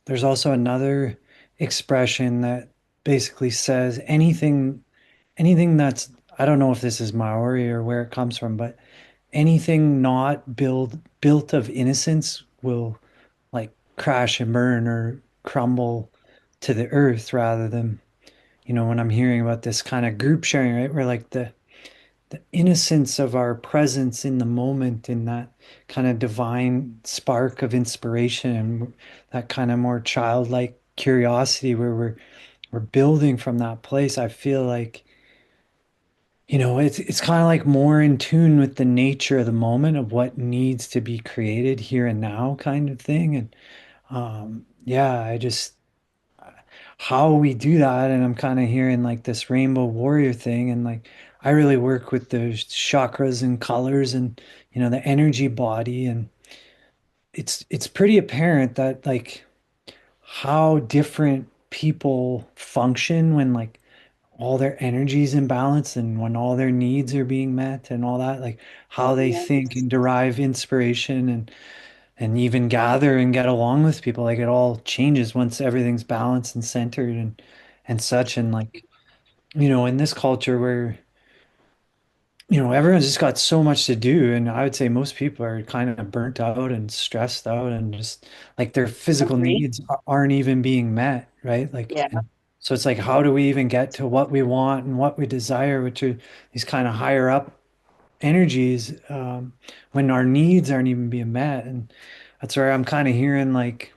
Speaker 10: There's also another expression that basically says anything that's, I don't know if this is Maori or where it comes from, but anything not built of innocence will like crash and burn or crumble to the earth rather than, when I'm hearing about this kind of group sharing, right? Where like the innocence of our presence in the moment in that kind of divine spark of inspiration and that kind of more childlike curiosity where we're building from that place. I feel like it's kind of like more in tune with the nature of the moment of what needs to be created here and now kind of thing. And yeah, I just how we do that, and I'm kind of hearing like this rainbow warrior thing, and like I really work with the chakras and colors and the energy body, and it's pretty apparent that like how different people function when like all their energies in balance and when all their needs are being met and all that, like how they think
Speaker 7: Yes.
Speaker 10: and derive inspiration and even gather and get along with people. Like it all changes once everything's balanced and centered and such. And like, in this culture where, everyone's just got so much to do. And I would say most people are kind of burnt out and stressed out and just like their physical
Speaker 7: Agree.
Speaker 10: needs aren't even being met, right? Like,
Speaker 7: Yeah.
Speaker 10: So it's like, how do we even get to what we want and what we desire, which are these kind of higher up energies, when our needs aren't even being met? And that's where I'm kind of hearing like,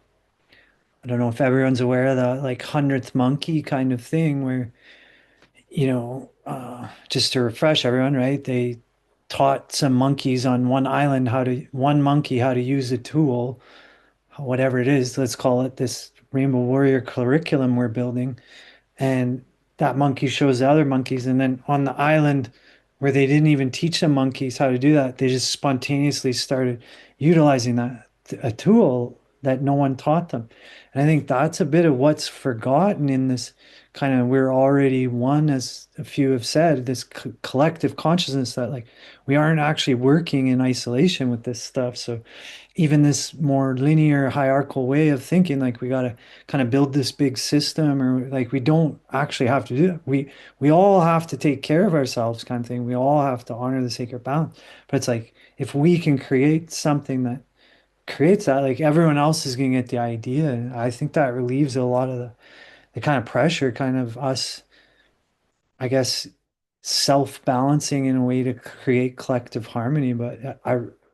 Speaker 10: I don't know if everyone's aware of the like 100th monkey kind of thing, where, just to refresh everyone, right? They taught some monkeys on one island one monkey how to use a tool, whatever it is, let's call it this Rainbow Warrior curriculum we're building. And that monkey shows the other monkeys. And then on the island where they didn't even teach the monkeys how to do that, they just spontaneously started utilizing that a tool that no one taught them. And I think that's a bit of what's forgotten in this kind of, we're already one, as a few have said, this collective consciousness that like we aren't actually working in isolation with this stuff. So even this more linear hierarchical way of thinking, like we got to kind of build this big system, or like we don't actually have to do that. We all have to take care of ourselves, kind of thing. We all have to honor the sacred balance. But it's like, if we can create something that creates that, like everyone else is going to get the idea. I think that relieves a lot of the kind of pressure, kind of us, I guess, self-balancing in a way to create collective harmony. But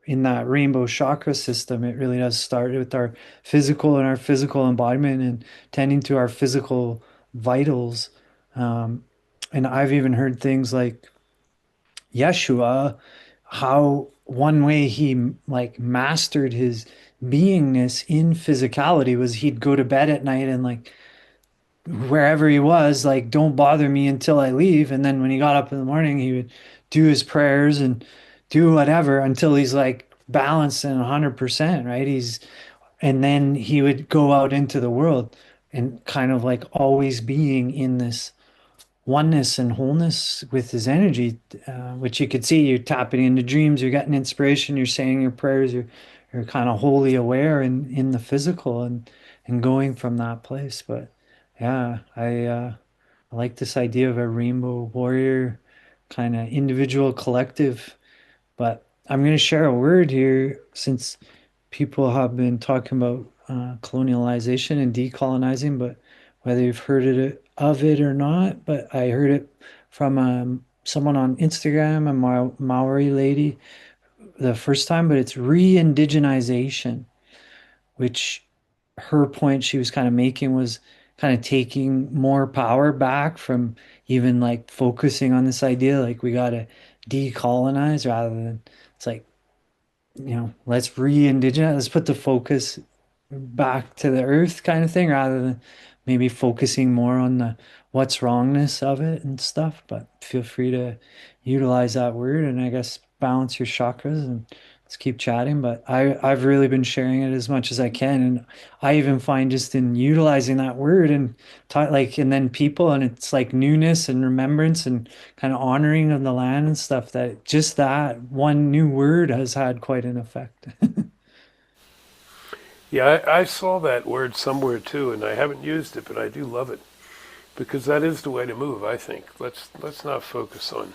Speaker 10: in that rainbow chakra system, it really does start with our physical and our physical embodiment and tending to our physical vitals. Um, and I've even heard things like Yeshua, how one way he like mastered his beingness in physicality was he'd go to bed at night and like wherever he was, like, don't bother me until I leave. And then when he got up in the morning, he would do his prayers and do whatever until he's like balanced and 100%, right? And then he would go out into the world and kind of like always being in this oneness and wholeness with his energy, which you could see you're tapping into dreams, you're getting inspiration, you're saying your prayers, you're kind of wholly aware in the physical and going from that place. But yeah, I like this idea of a rainbow warrior kind of individual collective. But I'm going to share a word here since people have been talking about colonialization and decolonizing, but whether you've heard of it or not, but I heard it from someone on Instagram, a Maori lady, the first time, but it's re-indigenization, which her point she was kind of making was kind of taking more power back from even like focusing on this idea like we got to decolonize, rather than it's like, let's re-indigenize, let's put the focus back to the earth kind of thing, rather than maybe focusing more on the what's wrongness of it and stuff. But feel free to utilize that word and I guess balance your chakras, and let's keep chatting. But I've really been sharing it as much as I can, and I even find just in utilizing that word and like, and then people, and it's like newness and remembrance and kind of honoring of the land and stuff, that just that one new word has had quite an effect.
Speaker 2: Yeah, I saw that word somewhere too, and I haven't used it, but I do love it because that is the way to move. I think let's not focus on,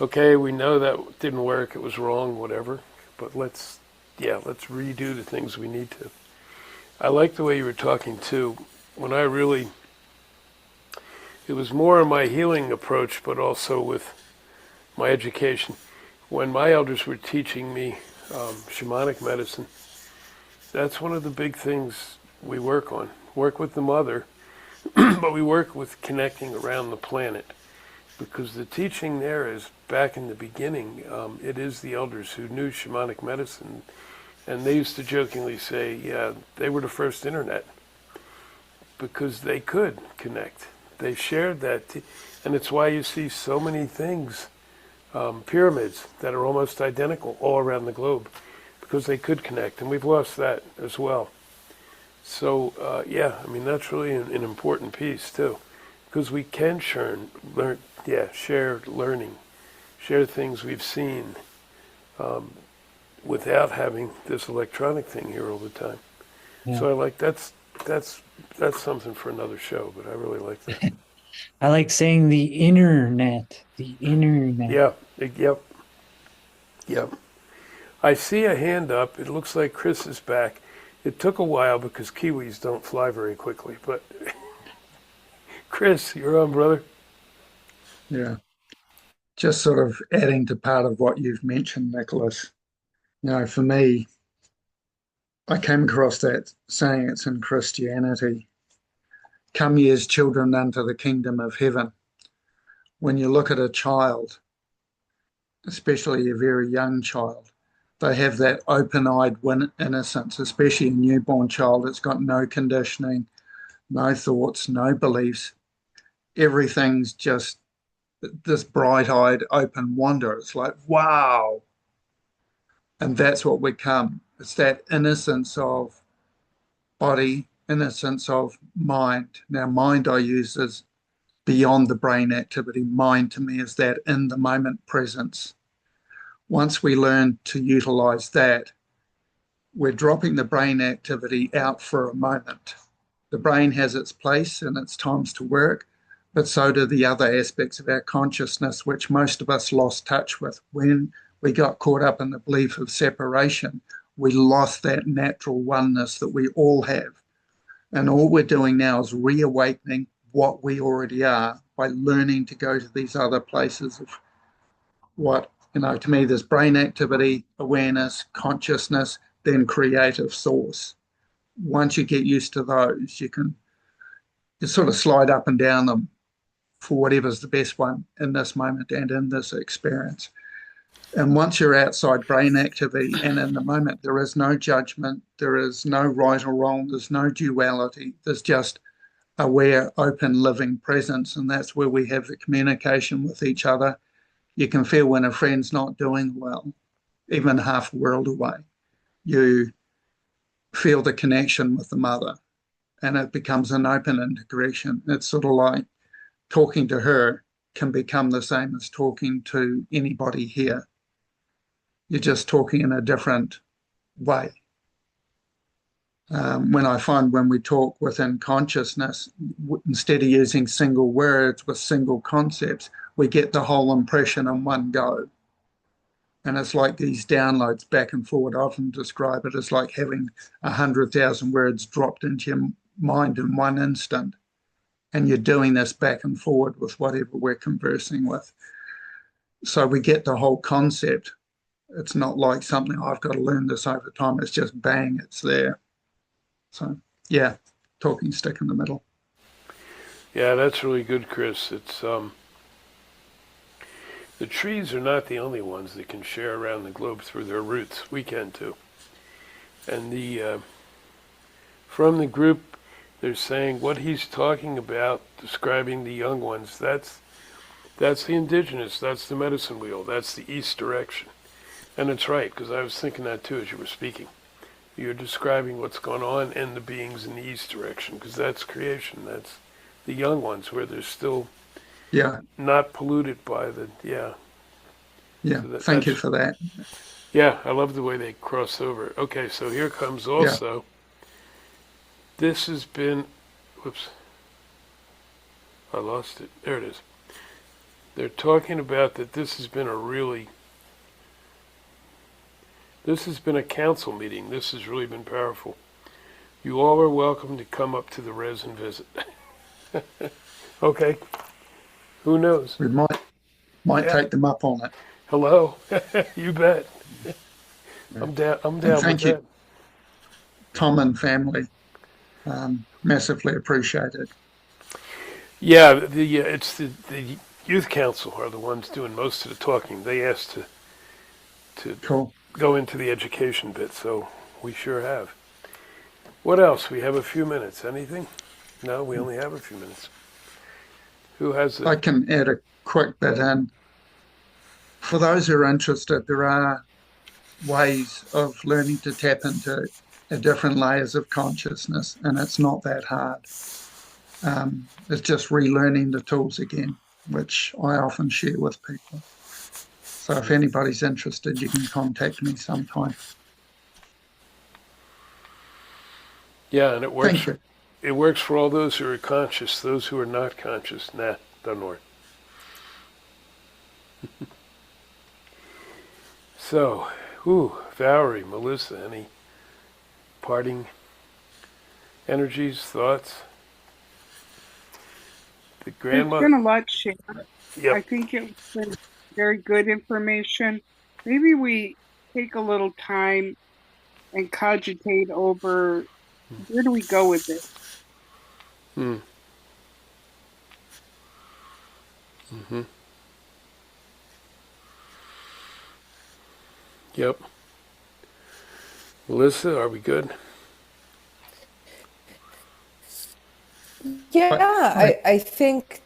Speaker 2: okay, we know that didn't work, it was wrong, whatever, but let's redo the things we need to. I like the way you were talking too. When it was more of my healing approach, but also with my education. When my elders were teaching me shamanic medicine, that's one of the big things we work on. Work with the mother, but we work with connecting around the planet. Because the teaching there is back in the beginning, it is the elders who knew shamanic medicine. And they used to jokingly say, yeah, they were the first internet because they could connect. They shared that. And it's why you see so many things, pyramids that are almost identical all around the globe, because they could connect. And we've lost that as well. So, that's really an important piece too, because we can share learning, share things we've seen, without having this electronic thing here all the time.
Speaker 10: Yeah.
Speaker 2: So I like that's something for another show, but I really like that.
Speaker 10: I like saying the internet, the internet.
Speaker 2: Yeah, yep. I see a hand up. It looks like Chris is back. It took a while because Kiwis don't fly very quickly, but Chris, you're on, brother.
Speaker 4: Yeah. Just sort of adding to part of what you've mentioned, Nicholas. For me, I came across that saying, it's in Christianity: come ye as children unto the kingdom of heaven. When you look at a child, especially a very young child, they have that open-eyed innocence, especially a newborn child. It's got no conditioning, no thoughts, no beliefs. Everything's just this bright-eyed open wonder. It's like, wow. And that's what we come. It's that innocence of body, innocence of mind. Now, mind I use as beyond the brain activity. Mind to me is that in the moment presence. Once we learn to utilize that, we're dropping the brain activity out for a moment. The brain has its place and its times to work, but so do the other aspects of our consciousness, which most of us lost touch with. When we got caught up in the belief of separation, we lost that natural oneness that we all have. And all we're doing now is reawakening what we already are by learning to go to these other places of what, to me, there's brain activity, awareness, consciousness, then creative source. Once you get used to those, you sort of slide up and down them for whatever's the best one in this moment and in this experience. And once you're outside brain activity and in the moment, there is no judgment, there is no right or wrong, there's no duality, there's just aware, open, living presence. And that's where we have the communication with each other. You can feel when a friend's not doing well, even half a world away. You feel the connection with the mother, and it becomes an open integration. It's sort of like talking to her can become the same as talking to anybody here. You're just talking in a different way. When I find when we talk within consciousness, instead of using single words with single concepts, we get the whole impression in one go. And it's like these downloads back and forward. I often describe it as like having 100,000 words dropped into your mind in one instant. And you're doing this back and forward with whatever we're conversing with. So we get the whole concept. It's not like something I've got to learn this over time. It's just bang, it's there. So yeah, talking stick in the middle.
Speaker 2: Yeah, that's really good, Chris. It's the trees are not the only ones that can share around the globe through their roots. We can too. And from the group, they're saying what he's talking about, describing the young ones. That's the indigenous. That's the medicine wheel. That's the east direction. And it's right, because I was thinking that too as you were speaking. You're describing what's going on in the beings in the east direction, because that's creation. That's the young ones where they're still not polluted by the,
Speaker 4: Yeah,
Speaker 2: so
Speaker 4: thank you for that.
Speaker 2: Yeah, I love the way they cross over. Okay, so here comes also, this has been, whoops, I lost it. There it is. They're talking about that this has been a council meeting. This has really been powerful. You all are welcome to come up to the res and visit. Okay. Who knows?
Speaker 4: We might take them up on it.
Speaker 2: Hello. You bet. I'm down
Speaker 4: And
Speaker 2: with
Speaker 4: thank you,
Speaker 2: that.
Speaker 4: Tom and family. Massively appreciated.
Speaker 2: Yeah, it's the youth council are the ones doing most of the talking. They asked to
Speaker 4: Cool.
Speaker 2: go into the education bit, so we sure have. What else? We have a few minutes. Anything? No, we only have a few minutes. Who has it?
Speaker 4: I can add a quick bit in. For those who are interested, there are ways of learning to tap into different layers of consciousness, and it's not that hard. It's just relearning the tools again, which I often share with people. So if anybody's interested, you can contact me sometime.
Speaker 2: Yeah, and it works.
Speaker 4: Thank you.
Speaker 2: It works for all those who are conscious. Those who are not conscious, nah, doesn't work. So, Valerie, Melissa, any parting energies, thoughts? The
Speaker 3: There's
Speaker 2: grandma.
Speaker 3: been a lot shared. I
Speaker 2: Yep.
Speaker 3: think it's been very good information. Maybe we take a little time and cogitate over where do we go with this?
Speaker 2: Hmm. Mm-hmm. Yep. Melissa, are we good?
Speaker 9: Yeah,
Speaker 4: I
Speaker 9: I think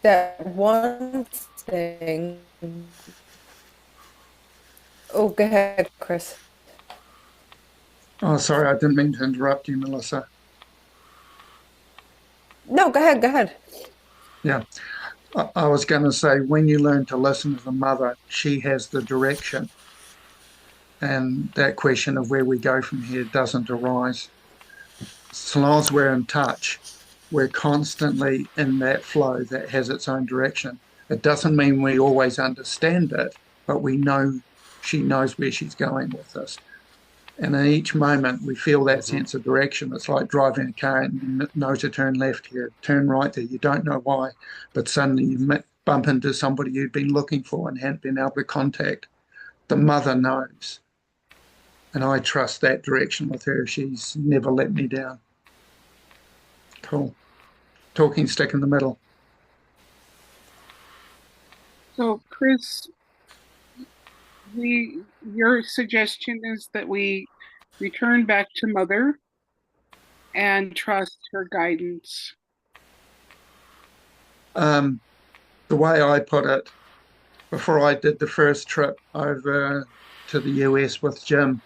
Speaker 9: that one thing. Oh, go ahead, Chris.
Speaker 4: oh sorry, I didn't mean to interrupt you, Melissa.
Speaker 9: No, go ahead, go ahead.
Speaker 4: Yeah, I was going to say when you learn to listen to the mother, she has the direction, and that question of where we go from here doesn't arise. So long as we're in touch, we're constantly in that flow that has its own direction. It doesn't mean we always understand it, but we know she knows where she's going with us. And in each moment, we feel that
Speaker 2: Mm-hmm.
Speaker 4: sense of direction. It's like driving a car and you know to turn left here, turn right there. You don't know why, but suddenly you bump into somebody you've been looking for and hadn't been able to contact. The mother knows. And I trust that direction with her. She's never let me down. Cool. Talking stick in the middle.
Speaker 3: So, Chris, your suggestion is that we return back to Mother and trust her guidance.
Speaker 4: Um, the way I put it, before I did the first trip over to the US with Jim,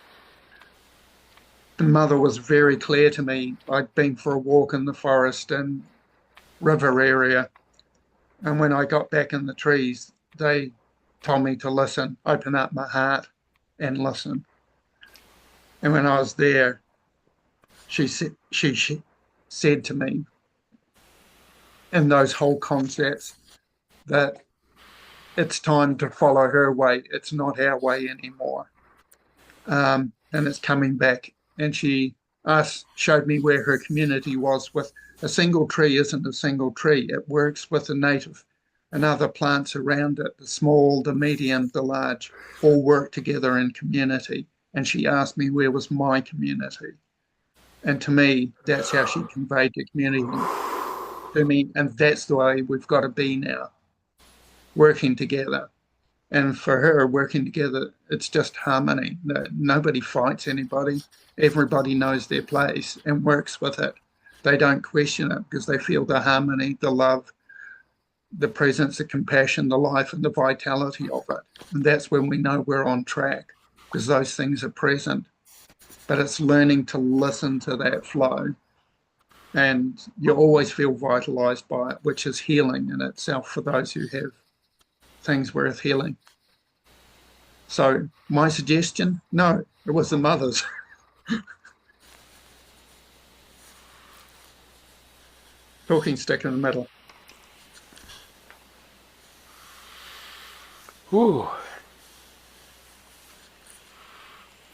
Speaker 4: the mother was very clear to me. I'd been for a walk in the forest and river area. And when I got back in the trees, they told me to listen, open up my heart and listen. And when I was there, she said to me in those whole concepts that it's time to follow her way. It's not our way anymore. And it's coming back. And she showed me where her community was with a single tree isn't a single tree. It works with the native and other plants around it, the small, the medium, the large, all work together in community. And she asked me where was my community. And to me, that's how she conveyed the community to me. And that's the way we've got to be now, working together. And for her, working together, it's just harmony. Nobody fights anybody. Everybody knows their place and works with it. They don't question it because they feel the harmony, the love, the presence, the compassion, the life, and the vitality of it. And that's when we know we're on track because those things are present. But it's learning to listen to that flow. And you always feel vitalized by it, which is healing in itself for those who have things worth healing. So my suggestion, no, it was the mothers. Talking stick in the middle.
Speaker 2: Whew.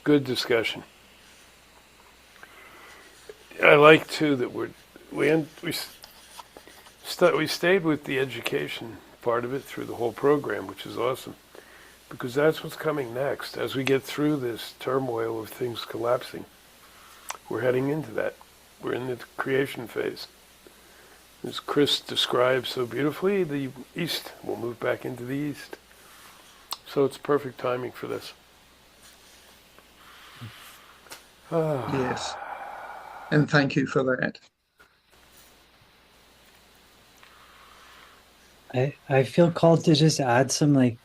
Speaker 2: Good discussion. I like too that we stayed with the education part of it through the whole program, which is awesome, because that's what's coming next. As we get through this turmoil of things collapsing, we're heading into that. We're in the creation phase. As Chris described so beautifully, the East will move back into the East. So it's perfect timing for this.
Speaker 4: Yes. And thank you for that.
Speaker 10: I feel called to just add some like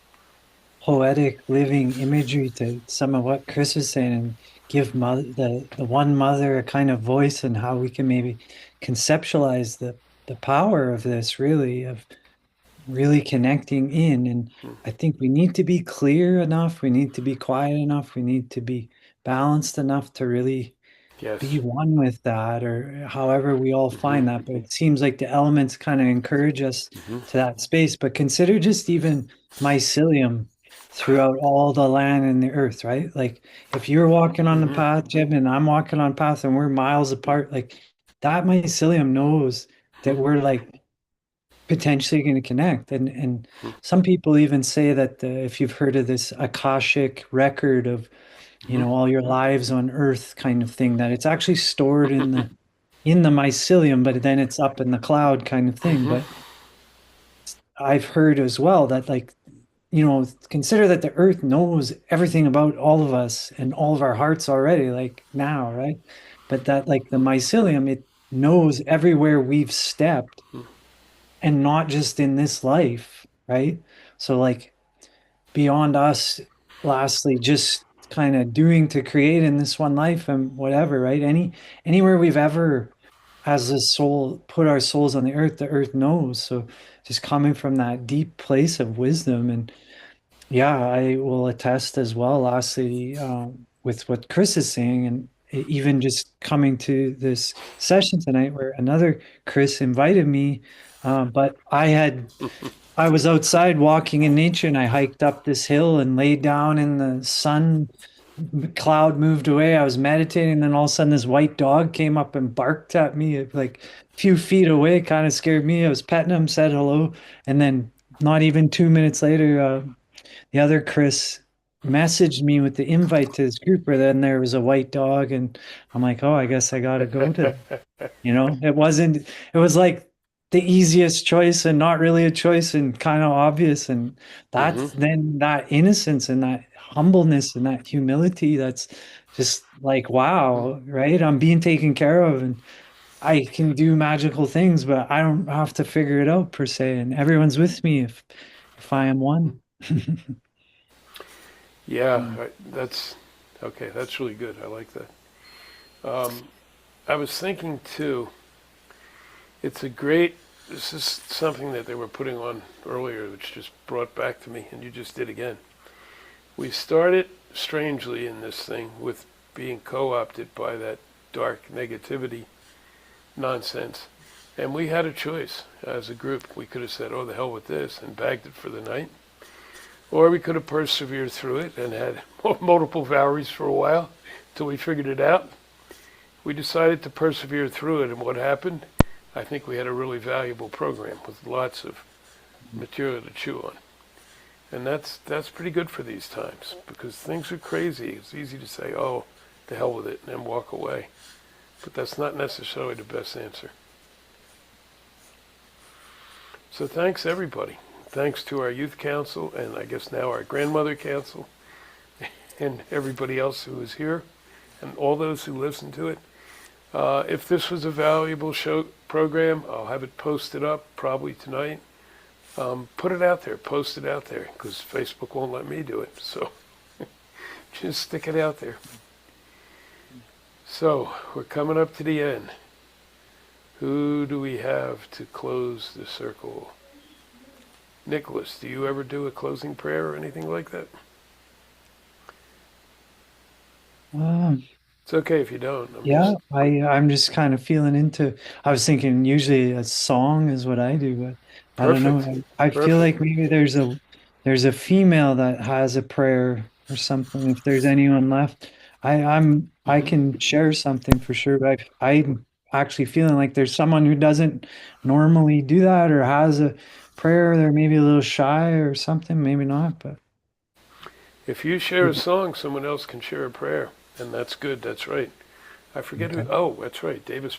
Speaker 10: poetic living imagery to some of what Chris was saying and give the one mother a kind of voice and how we can maybe conceptualize the power of this really of really connecting in. And I think we need to be clear enough, we need to be quiet enough, we need to be balanced enough to really be
Speaker 2: Yes.
Speaker 10: one with that, or however we all
Speaker 2: Mm-hmm.
Speaker 10: find that. But it seems like the elements kind of encourage us
Speaker 2: Mm-hmm.
Speaker 10: to that space. But consider just even mycelium throughout all the land and the earth, right? Like if you're walking on the
Speaker 2: Mm-hmm.
Speaker 10: path, Jim, and I'm walking on path and we're miles apart, like that mycelium knows that we're like potentially going to connect. And some people even say that if you've heard of this Akashic record of, you know, all your lives on Earth kind of thing, that it's actually stored in the mycelium, but then it's up in the cloud kind of thing. But I've heard as well that, like, you know, consider that the earth knows everything about all of us and all of our hearts already, like now, right? But that, like, the mycelium, it knows everywhere we've stepped and not just in this life, right? So, like, beyond us, lastly, just kind of doing to create in this one life and whatever, right? Anywhere we've ever, as a soul, put our souls on the earth knows. So, just coming from that deep place of wisdom. And yeah, I will attest as well, lastly, with what Chris is saying, and even just coming to this session tonight where another Chris invited me, but I was outside walking in nature and I hiked up this hill and laid down in the sun. The cloud moved away. I was meditating, and then all of a sudden, this white dog came up and barked at me like a few feet away, kind of scared me. I was petting him, said hello, and then not even 2 minutes later, the other Chris messaged me with the invite to his group where then there was a white dog, and I'm like, oh, I guess I gotta go to that. You know, it was like the easiest choice and not really a choice and kind of obvious. And that's then that innocence and that humbleness and that humility that's just like, wow, right? I'm being taken care of and I can do magical things, but I don't have to figure it out per se. And everyone's with me if I am one.
Speaker 2: Yeah, that's okay. That's really good. I like that. I was thinking too, it's a great, this is something that they were putting on earlier, which just brought back to me, and you just did again. We started strangely in this thing with being co opted by that dark negativity nonsense. And we had a choice as a group. We could have said, oh, the hell with this, and bagged it for the night. Or we could have persevered through it and had multiple Valeries for a while until we figured it out. We decided to persevere through it, and what happened? I think we had a really valuable program with lots of material to chew on. And that's pretty good for these times because things are crazy. It's easy to say, oh, the hell with it, and then walk away. But that's not necessarily the best answer. So thanks, everybody. Thanks to our youth council and I guess now our grandmother council and everybody else who is here and all those who listen to it. If this was a valuable show program, I'll have it posted up probably tonight. Put it out there, post it out there, because Facebook won't let me do it. So just stick it out there. So we're coming up to the end. Who do we have to close the circle? Nicholas, do you ever do a closing prayer or anything like that?
Speaker 10: Um,
Speaker 2: It's okay if you don't.
Speaker 10: yeah, I'm just kind of feeling into. I was thinking usually a song is what I do, but I don't
Speaker 2: Perfect.
Speaker 10: know. I feel
Speaker 2: Perfect.
Speaker 10: like maybe there's a female that has a prayer or something. If there's anyone left, I can share something for sure. But I'm actually feeling like there's someone who doesn't normally do that or has a prayer. They're maybe a little shy or something. Maybe not, but
Speaker 2: If you share a song, someone else can share a prayer. And that's good. That's right. I forget who.
Speaker 10: okay.
Speaker 2: Oh, that's right. David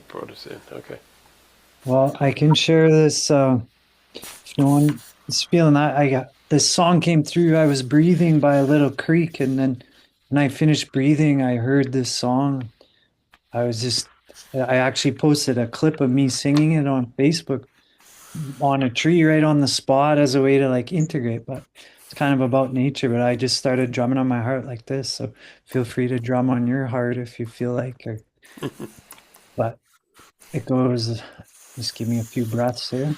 Speaker 2: brought us in. Okay.
Speaker 10: Well, I can share this. If no one is feeling that, I got this song came through. I was breathing by a little creek, and then when I finished breathing, I heard this song. I was just, I actually posted a clip of me singing it on Facebook on a tree right on the spot as a way to like integrate. But it's kind of about nature. But I just started drumming on my heart like this. So feel free to drum on your heart if you feel like. Or, but it goes. Just give me a few breaths here.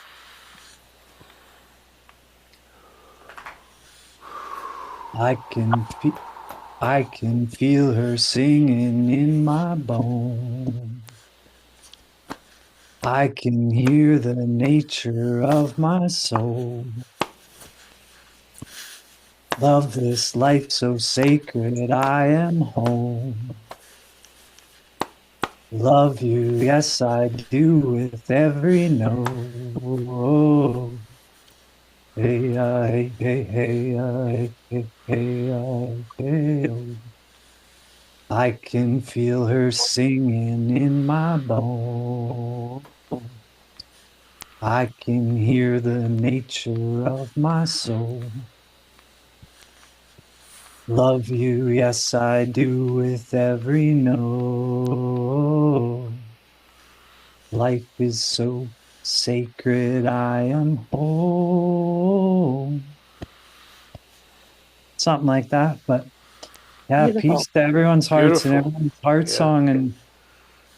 Speaker 10: I can feel. I can feel her singing in my bones. I can hear the nature of my soul. Love this life so sacred, I am home. Love you, yes, I do with every note. Hey, hey, hey, hey, hey, hey, hey, hey, oh. I can feel her singing in my bones. I can hear the nature of my soul. Love you, yes, I do with every note. Life is so sacred, I am whole. Something like that. But yeah,
Speaker 7: Beautiful.
Speaker 10: peace to everyone's hearts and
Speaker 2: Beautiful.
Speaker 10: everyone's heart
Speaker 2: Yeah.
Speaker 10: song. And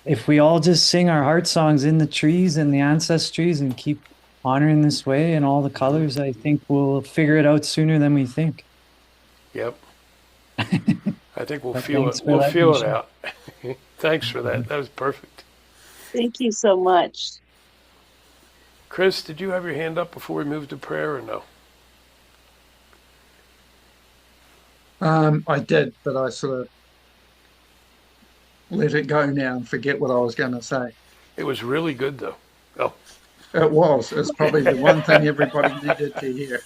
Speaker 10: if we all just sing our heart songs in the trees and the ancestries and keep honoring this way and all the colors, I think we'll figure it out sooner than we think.
Speaker 2: Yep. I think
Speaker 10: But thanks for
Speaker 2: we'll
Speaker 10: letting me
Speaker 2: feel it
Speaker 10: share.
Speaker 2: out. Thanks for that. That was perfect.
Speaker 7: Thank you so much.
Speaker 2: Chris, did you have your hand up before we moved to prayer or no?
Speaker 4: I did, but I sort of let it go now and forget what I was going to say.
Speaker 2: It was really good though. Oh,
Speaker 4: It was. It's probably the one thing everybody needed to hear.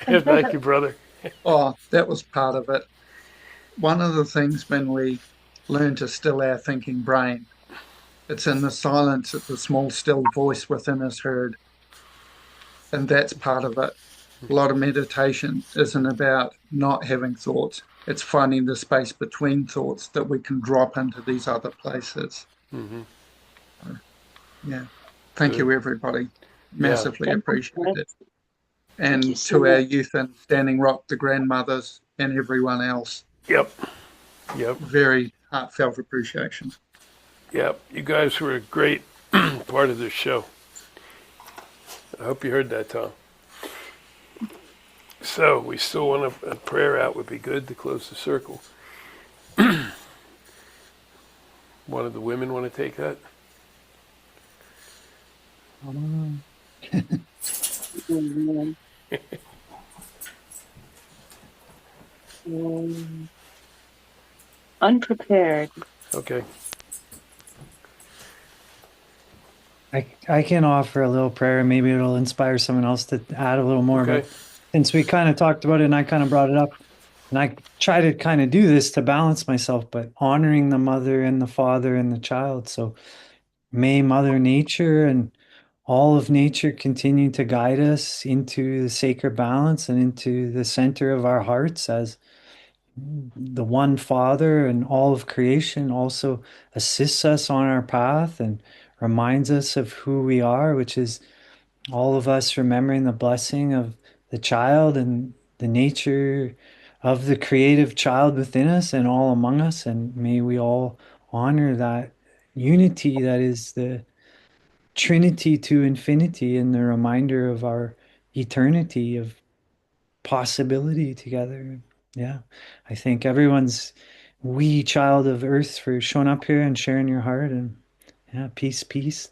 Speaker 2: thank you, brother.
Speaker 4: Oh, that was part of it. One of the things when we learn to still our thinking brain, it's in the silence that the small, still voice within is heard. And that's part of it. A lot of meditation isn't about not having thoughts, it's finding the space between thoughts that we can drop into these other places. So, yeah. Thank
Speaker 2: Good.
Speaker 4: you, everybody.
Speaker 2: Yeah.
Speaker 4: Massively
Speaker 7: Thank you,
Speaker 4: appreciate
Speaker 7: Chris.
Speaker 4: it.
Speaker 7: Thank you
Speaker 4: And
Speaker 7: so
Speaker 4: to our
Speaker 7: much.
Speaker 4: youth in Standing Rock, the grandmothers, and everyone else,
Speaker 2: Yep. Yep.
Speaker 4: very heartfelt appreciation.
Speaker 2: Yep. You guys were a great part of this show. I hope you heard that, Tom. So we still want a prayer out would be good to close the circle. One of the women want to take that?
Speaker 7: Amen. Unprepared.
Speaker 2: Okay.
Speaker 10: I can offer a little prayer. Maybe it'll inspire someone else to add a little more.
Speaker 2: Okay.
Speaker 10: But since we kind of talked about it and I kind of brought it up, and I try to kind of do this to balance myself, but honoring the mother and the father and the child. So may Mother Nature and all of nature continue to guide us into the sacred balance and into the center of our hearts as the one Father and all of creation also assists us on our path and reminds us of who we are, which is all of us remembering the blessing of the child and the nature of the creative child within us and all among us. And may we all honor that unity that is the Trinity to infinity and the reminder of our eternity of possibility together. Yeah. I thank everyone's wee child of earth for showing up here and sharing your heart and yeah, peace, peace.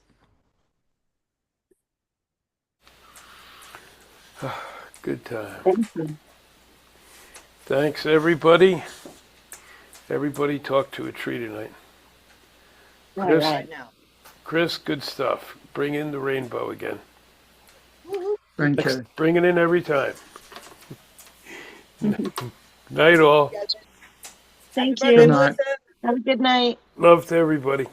Speaker 2: Good time.
Speaker 7: Thank you.
Speaker 2: Thanks, everybody. Everybody talked to a tree tonight.
Speaker 7: All
Speaker 2: Chris,
Speaker 7: right.
Speaker 2: Chris, good stuff. Bring in the rainbow again.
Speaker 4: Thank you.
Speaker 2: Bring it in every time. Night all.
Speaker 7: Thank
Speaker 4: Good
Speaker 7: you.
Speaker 4: night.
Speaker 7: Have a good night.
Speaker 2: Love to everybody.